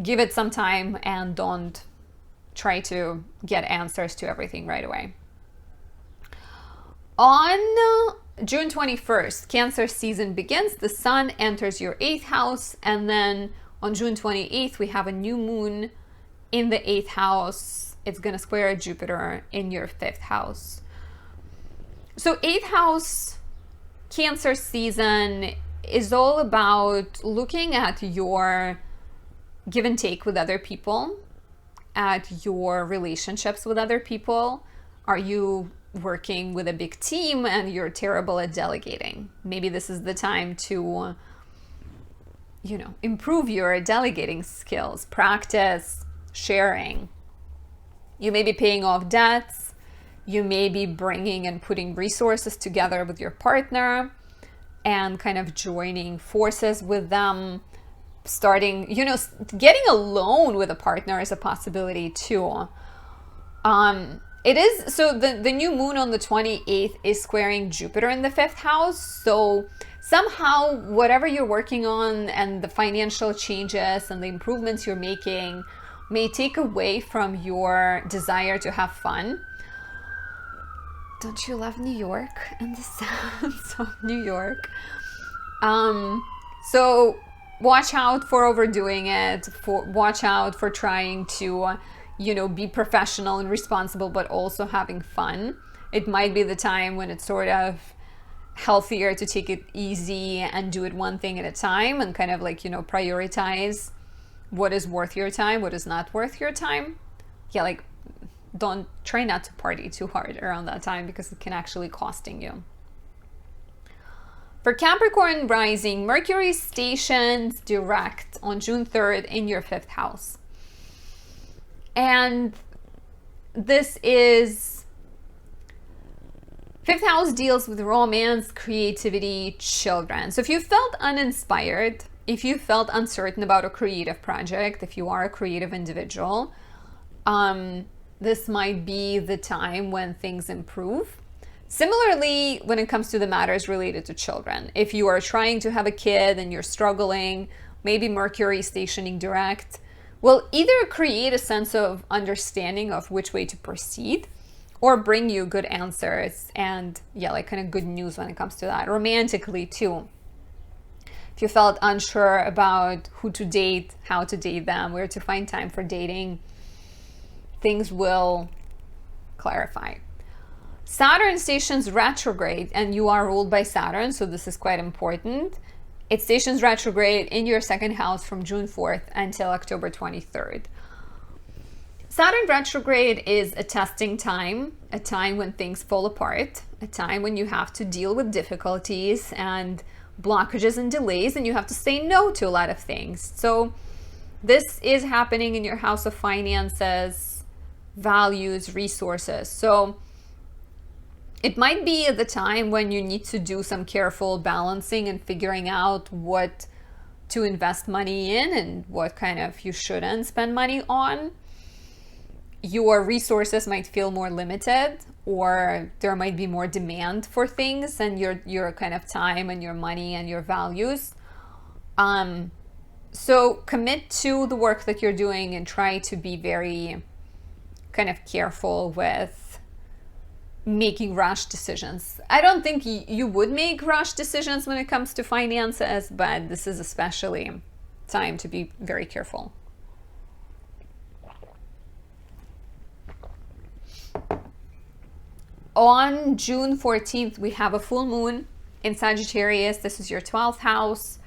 give it some time and don't try to get answers to everything right away. On June 21st, Cancer season begins. The sun enters your 8th house, and then on June 28th, we have a new moon in the 8th house. It's going to square Jupiter in your 5th house. So 8th house Cancer season is all about looking at your give and take with other people, at your relationships with other people. Are you working with a big team and you're terrible at delegating? Maybe this is the time to, improve your delegating skills, practice sharing. You may be paying off debts. You may be bringing and putting resources together with your partner and kind of joining forces with them. Starting, getting a loan with a partner is a possibility too. It is, so the new moon on the 28th is squaring Jupiter in the 5th house. So somehow whatever you're working on and the financial changes and the improvements you're making may take away from your desire to have fun. Don't you love New York and the sounds of New York? So watch out for overdoing it. Watch out for trying to, be professional and responsible, but also having fun. It might be the time when it's sort of healthier to take it easy and do it one thing at a time and kind of like, prioritize what is worth your time, what is not worth your time. Yeah, like don't try not to party too hard around that time because it can actually costing you. For Capricorn rising, Mercury stations direct on June 3rd in your 5th house. And this is 5th house deals with romance, creativity, children. So if you felt uninspired, if you felt uncertain about a creative project, if you are a creative individual, this might be the time when things improve. Similarly, when it comes to the matters related to children, if you are trying to have a kid and you're struggling, maybe Mercury stationing direct will either create a sense of understanding of which way to proceed or bring you good answers and like kind of good news when it comes to that. Romantically too. If you felt unsure about who to date, how to date them, where to find time for dating, things will clarify. Saturn stations retrograde and you are ruled by Saturn, so this is quite important. It stations retrograde in your 2nd house from June 4th until October 23rd. Saturn retrograde is a testing time, a time when things fall apart, a time when you have to deal with difficulties and blockages and delays, and you have to say no to a lot of things. So this is happening in your house of finances, values, resources. So it might be at the time when you need to do some careful balancing and figuring out what to invest money in and what kind of you shouldn't spend money on. Your resources might feel more limited, or there might be more demand for things and your kind of time and your money and your values. So commit to the work that you're doing and try to be very kind of careful with making rash decisions. I don't think you would make rash decisions when it comes to finances, but this is especially time to be very careful. On June 14th, we have a full moon in Sagittarius. This is your 12th house.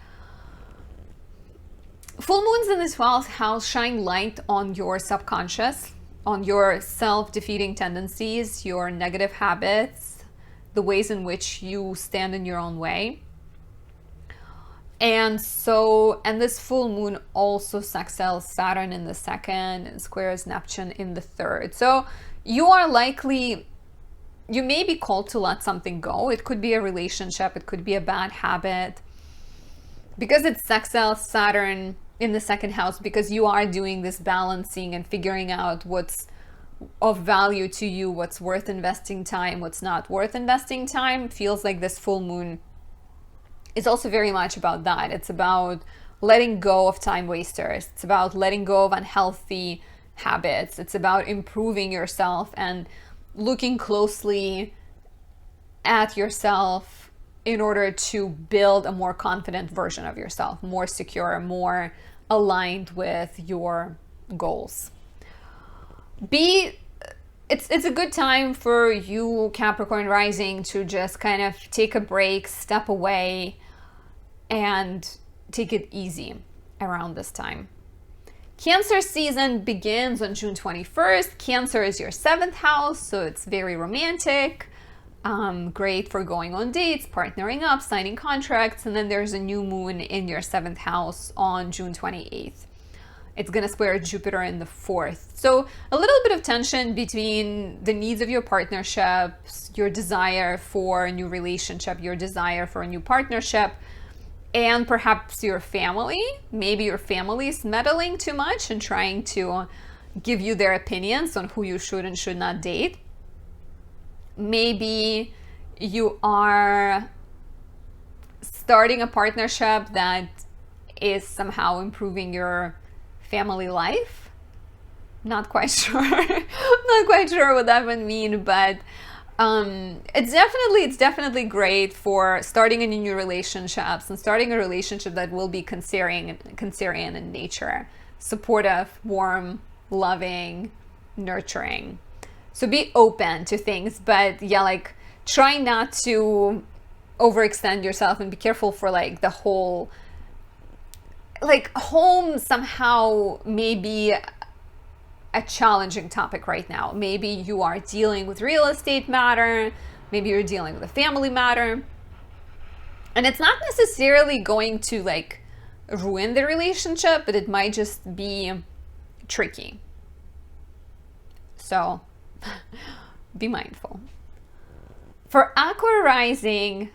Full moons in the 12th house shine light on your subconscious, on your self-defeating tendencies, your negative habits, the ways in which you stand in your own way. And this full moon also sextiles Saturn in the 2nd and squares Neptune in the 3rd. So you may be called to let something go. It could be a relationship, it could be a bad habit. Because it sextiles Saturn in the 2nd house, because you are doing this balancing and figuring out what's of value to you, what's worth investing time, what's not worth investing time. Feels like this full moon is also very much about that. It's about letting go of time wasters. It's about letting go of unhealthy habits. It's about improving yourself and looking closely at yourself in order to build a more confident version of yourself, more secure, more aligned with your goals. It's a good time for you, Capricorn rising, to just kind of take a break, step away, and take it easy around this time. Cancer season begins on June 21st. Cancer is your 7th house, so it's very romantic. Great for going on dates, partnering up, signing contracts, and then there's a new moon in your 7th house on June 28th. It's going to square Jupiter in the 4th. So a little bit of tension between the needs of your partnerships, your desire for a new relationship, your desire for a new partnership, and perhaps your family. Maybe your family is meddling too much and trying to give you their opinions on who you should and should not date. Maybe you are starting a partnership that is somehow improving your family life. Not quite sure. Not quite sure what that would mean, but it's definitely great for starting any new relationships and starting a relationship that will be Cancerian in nature, supportive, warm, loving, nurturing. So be open to things, but yeah, like try not to overextend yourself and be careful for like the whole, like home somehow may be a challenging topic right now. Maybe you are dealing with real estate matter, maybe you're dealing with a family matter, and it's not necessarily going to like ruin the relationship, but it might just be tricky. So be mindful. For Aqua rising,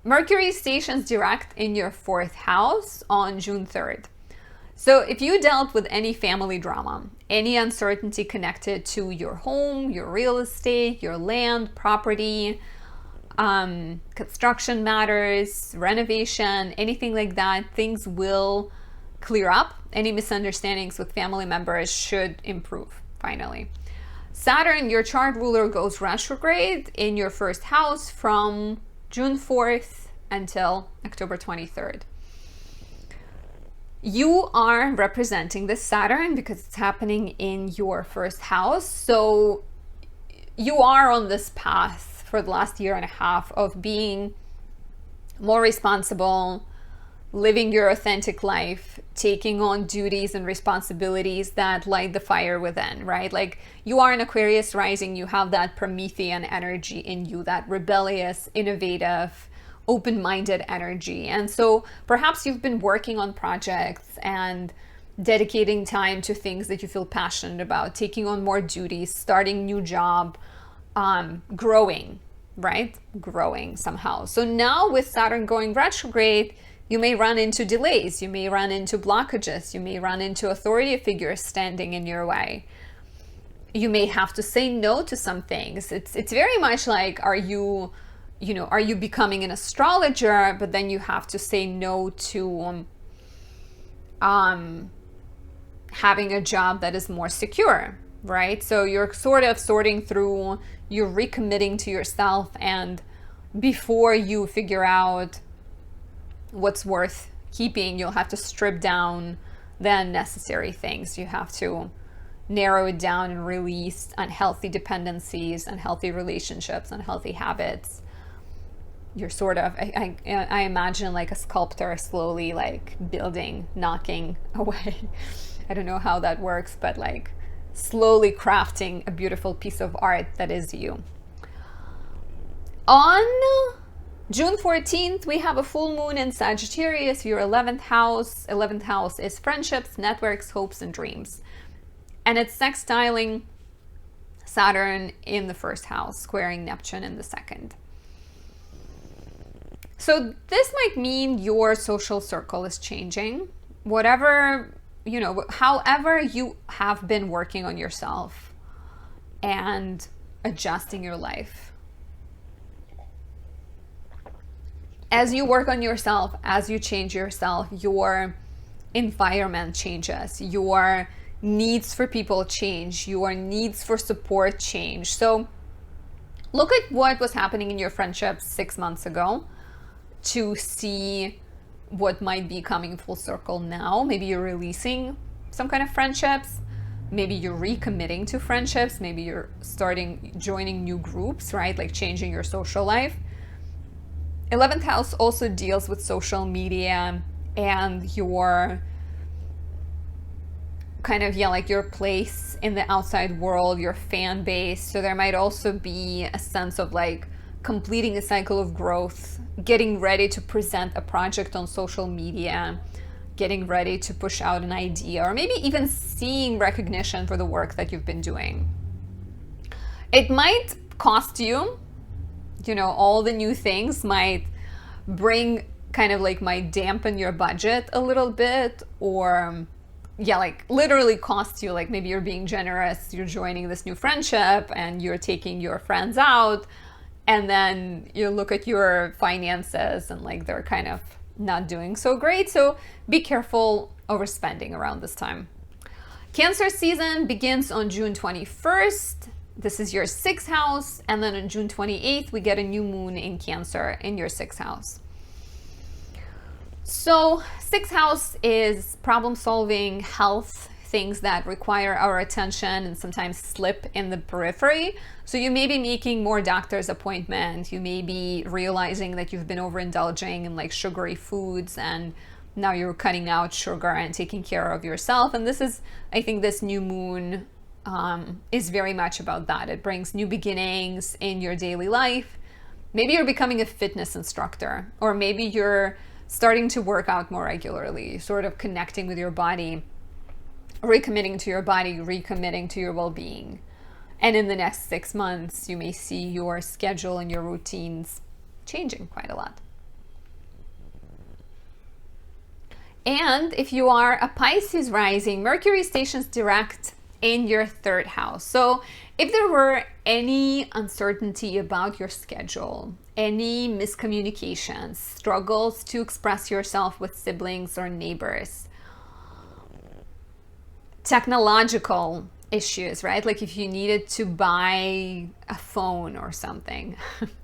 Mercury stations direct in your 4th house on June 3rd. So if you dealt with any family drama, any uncertainty connected to your home, your real estate, your land, property, construction matters, renovation, anything like that, things will clear up. Any misunderstandings with family members should improve, finally. Saturn, your chart ruler, goes retrograde in your 1st house from June 4th until October 23rd. You are representing the Saturn because it's happening in your 1st house. So you are on this path for the last year and a half of being more responsible, living your authentic life, taking on duties and responsibilities that light the fire within, right? Like you are an Aquarius rising, you have that Promethean energy in you, that rebellious, innovative, open-minded energy. And so perhaps you've been working on projects and dedicating time to things that you feel passionate about, taking on more duties, starting new job, growing, right? Growing somehow. So now with Saturn going retrograde, you may run into delays, you may run into blockages, you may run into authority figures standing in your way. You may have to say no to some things. It's very much like, are you becoming an astrologer, but then you have to say no to having a job that is more secure, right? So you're sort of sorting through, you're recommitting to yourself, and before you figure out what's worth keeping, you'll have to strip down the unnecessary things. You have to narrow it down and release unhealthy dependencies, unhealthy relationships, unhealthy habits. You're sort of, I imagine like a sculptor slowly like building, knocking away. I don't know how that works, but like slowly crafting a beautiful piece of art that is you. On June 14th, we have a full moon in Sagittarius, your 11th house. 11th house is friendships, networks, hopes, and dreams. And it's sextiling Saturn in the 1st house, squaring Neptune in the 2nd. So this might mean your social circle is changing. Whatever, however you have been working on yourself and adjusting your life. As you work on yourself, as you change yourself, your environment changes, your needs for people change, your needs for support change. So look at what was happening in your friendships 6 months ago to see what might be coming full circle now. Maybe you're releasing some kind of friendships. Maybe you're recommitting to friendships. Maybe you're joining new groups, right? Like changing your social life. 11th house also deals with social media and your kind of, like your place in the outside world, your fan base. So there might also be a sense of like completing a cycle of growth, getting ready to present a project on social media, getting ready to push out an idea, or maybe even seeing recognition for the work that you've been doing. It might cost you, all the new things might bring might dampen your budget a little bit, or like literally cost you, like maybe you're being generous, you're joining this new friendship and you're taking your friends out, and then you look at your finances and like they're kind of not doing so great. So be careful overspending around this time. Cancer season begins on June 21st. This is your 6th house. And then on June 28th, we get a new moon in Cancer in your 6th house. So 6th house is problem solving, health, things that require our attention and sometimes slip in the periphery. So you may be making more doctor's appointments. You may be realizing that you've been overindulging in like sugary foods, and now you're cutting out sugar and taking care of yourself. And this is, I think this new moon is very much about that. It brings new beginnings in your daily life. Maybe you're becoming a fitness instructor, or maybe you're starting to work out more regularly, sort of connecting with your body, recommitting to your body, recommitting to your well-being. And in the next 6 months, you may see your schedule and your routines changing quite a lot. And if you are a Pisces rising, Mercury stations direct in your 3rd house. So if there were any uncertainty about your schedule, any miscommunications, struggles to express yourself with siblings or neighbors, technological issues, right? Like if you needed to buy a phone or something,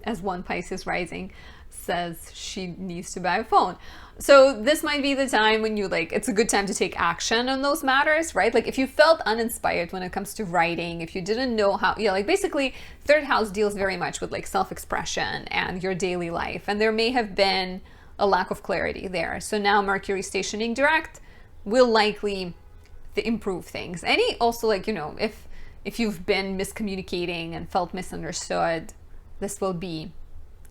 as one Pisces rising says she needs to buy a phone. So this might be the time when you it's a good time to take action on those matters, right? Like if you felt uninspired when it comes to writing, if you didn't know how, basically 3rd house deals very much with self-expression and your daily life. And there may have been a lack of clarity there. So now Mercury stationing direct will likely improve things. Also if you've been miscommunicating and felt misunderstood, this will be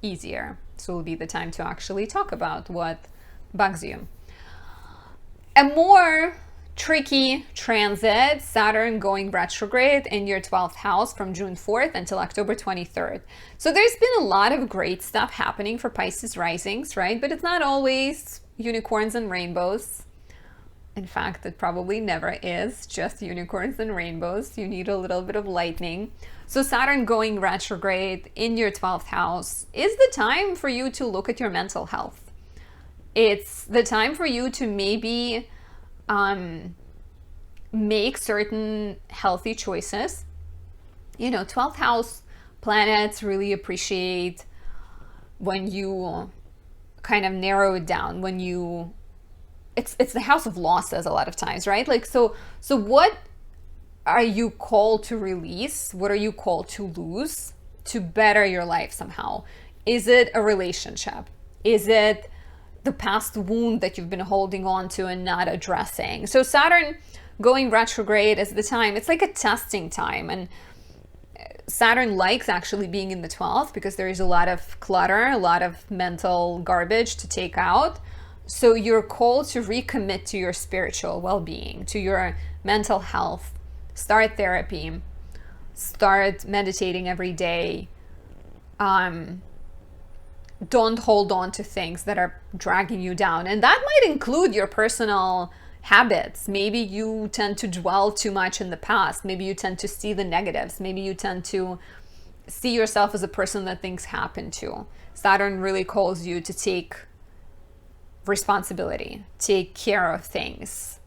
easier. So it will be the time to actually talk about what bugs you. A more tricky transit, Saturn going retrograde in your 12th house from June 4th until October 23rd. So there's been a lot of great stuff happening for Pisces risings, right? But it's not always unicorns and rainbows. In fact, it probably never is just unicorns and rainbows. You need a little bit of lightning. So Saturn going retrograde in your 12th house is the time for you to look at your mental health. It's the time for you to maybe make certain healthy choices. 12th house planets really appreciate when you kind of narrow it down, when you it's the house of losses a lot of times, right? So what are you called to release? What are you called to lose to better your life somehow? Is it a relationship? Is it the past wound that you've been holding on to and not addressing? So Saturn going retrograde is the time. It's like a testing time. And Saturn likes actually being in the 12th because there is a lot of clutter, a lot of mental garbage to take out. So you're called to recommit to your spiritual well-being, to your mental health. Start therapy, start meditating every day. Don't hold on to things that are dragging you down. And that might include your personal habits. Maybe you tend to dwell too much in the past. Maybe you tend to see the negatives. Maybe you tend to see yourself as a person that things happen to. Saturn really calls you to take responsibility, take care of things.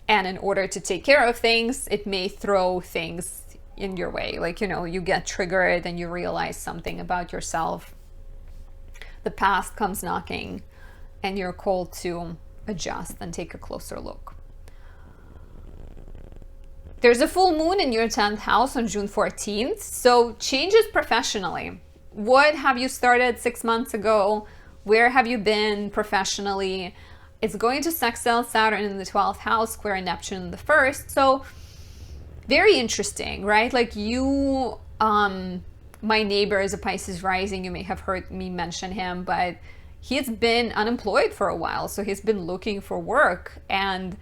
And in order to take care of things, it may throw things in your way. You get triggered and you realize something about yourself. The past comes knocking and you're called to adjust and take a closer look. There's a full moon in your 10th house on June 14th. So changes professionally. What have you started 6 months ago? Where have you been professionally? It's going to sextile Saturn in the 12th house, square Neptune in the 1st. So very interesting, right? My neighbor is a Pisces rising. You may have heard me mention him, but he's been unemployed for a while. So he's been looking for work. And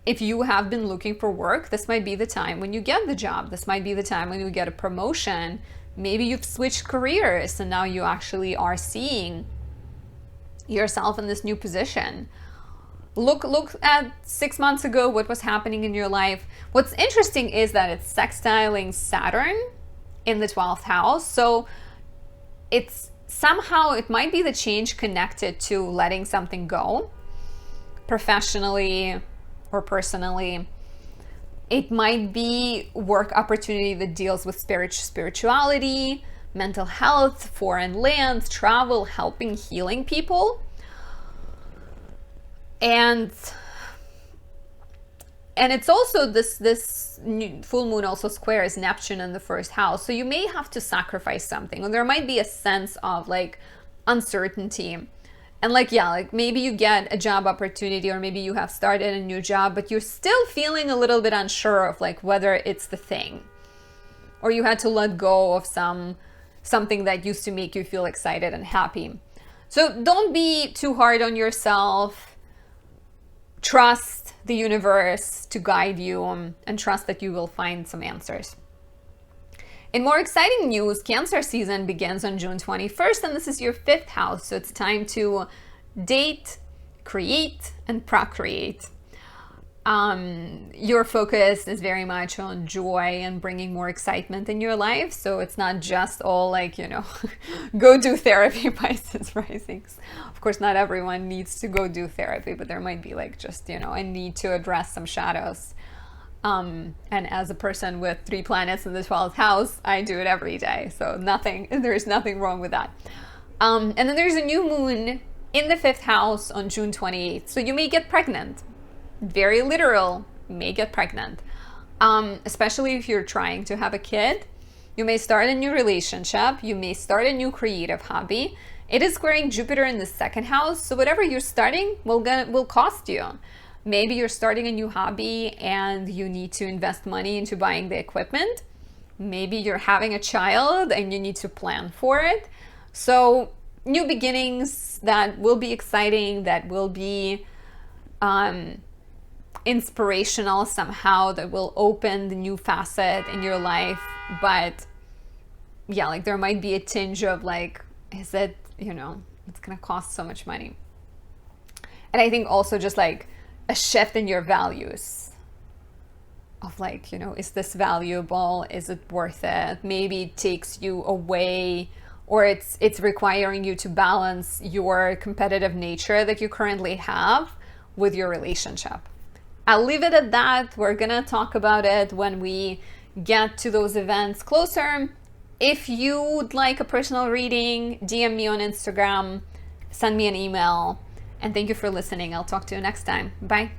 if you have been looking for work, this might be the time when you get the job. This might be the time when you get a promotion. Maybe you've switched careers and now you actually are seeing yourself in this new position. Look at 6 months ago, what was happening in your life. What's interesting is that it's sextiling Saturn in the 12th house. So it's somehow, it might be the change connected to letting something go professionally or personally. It might be work opportunity that deals with spirituality, mental health, foreign lands, travel, helping, healing people. And it's also this full moon also squares Neptune in the first house. So you may have to sacrifice something, or there might be a sense of like uncertainty. And like, yeah, like maybe you get a job opportunity, or maybe you have started a new job, but you're still feeling a little bit unsure of like whether it's the thing, or you had to let go of something that used to make you feel excited and happy. So don't be too hard on yourself. Trust the universe to guide you, and trust that you will find some answers. In more exciting news, Cancer season begins on June 21st, and this is your 5th house. So it's time to date, create, and procreate. Your focus is very much on joy and bringing more excitement in your life. So it's not just all like, go do therapy, Pisces risings. Of course, not everyone needs to go do therapy, but there might be like just, a need to address some shadows. And as a person with 3 planets in the 12th house, I do it every day. So there's nothing wrong with that. And then there's a new moon in the 5th house on June 28th. So you may get pregnant. Very literal, may get pregnant. Especially if you're trying to have a kid. You may start a new relationship. You may start a new creative hobby. It is squaring Jupiter in the 2nd house. So whatever you're starting will cost you. Maybe you're starting a new hobby and you need to invest money into buying the equipment. Maybe you're having a child and you need to plan for it. So new beginnings that will be exciting, that will be inspirational somehow, that will open the new facet in your life. But yeah, like there might be a tinge of like, is it, it's gonna cost so much money. And I think also just like a shift in your values of like, is this valuable? Is it worth it? Maybe it takes you away, or it's requiring you to balance your competitive nature that you currently have with your relationship. I'll leave it at that. We're gonna talk about it when we get to those events closer. If you would like a personal reading, DM me on Instagram, send me an email, and thank you for listening. I'll talk to you next time. Bye.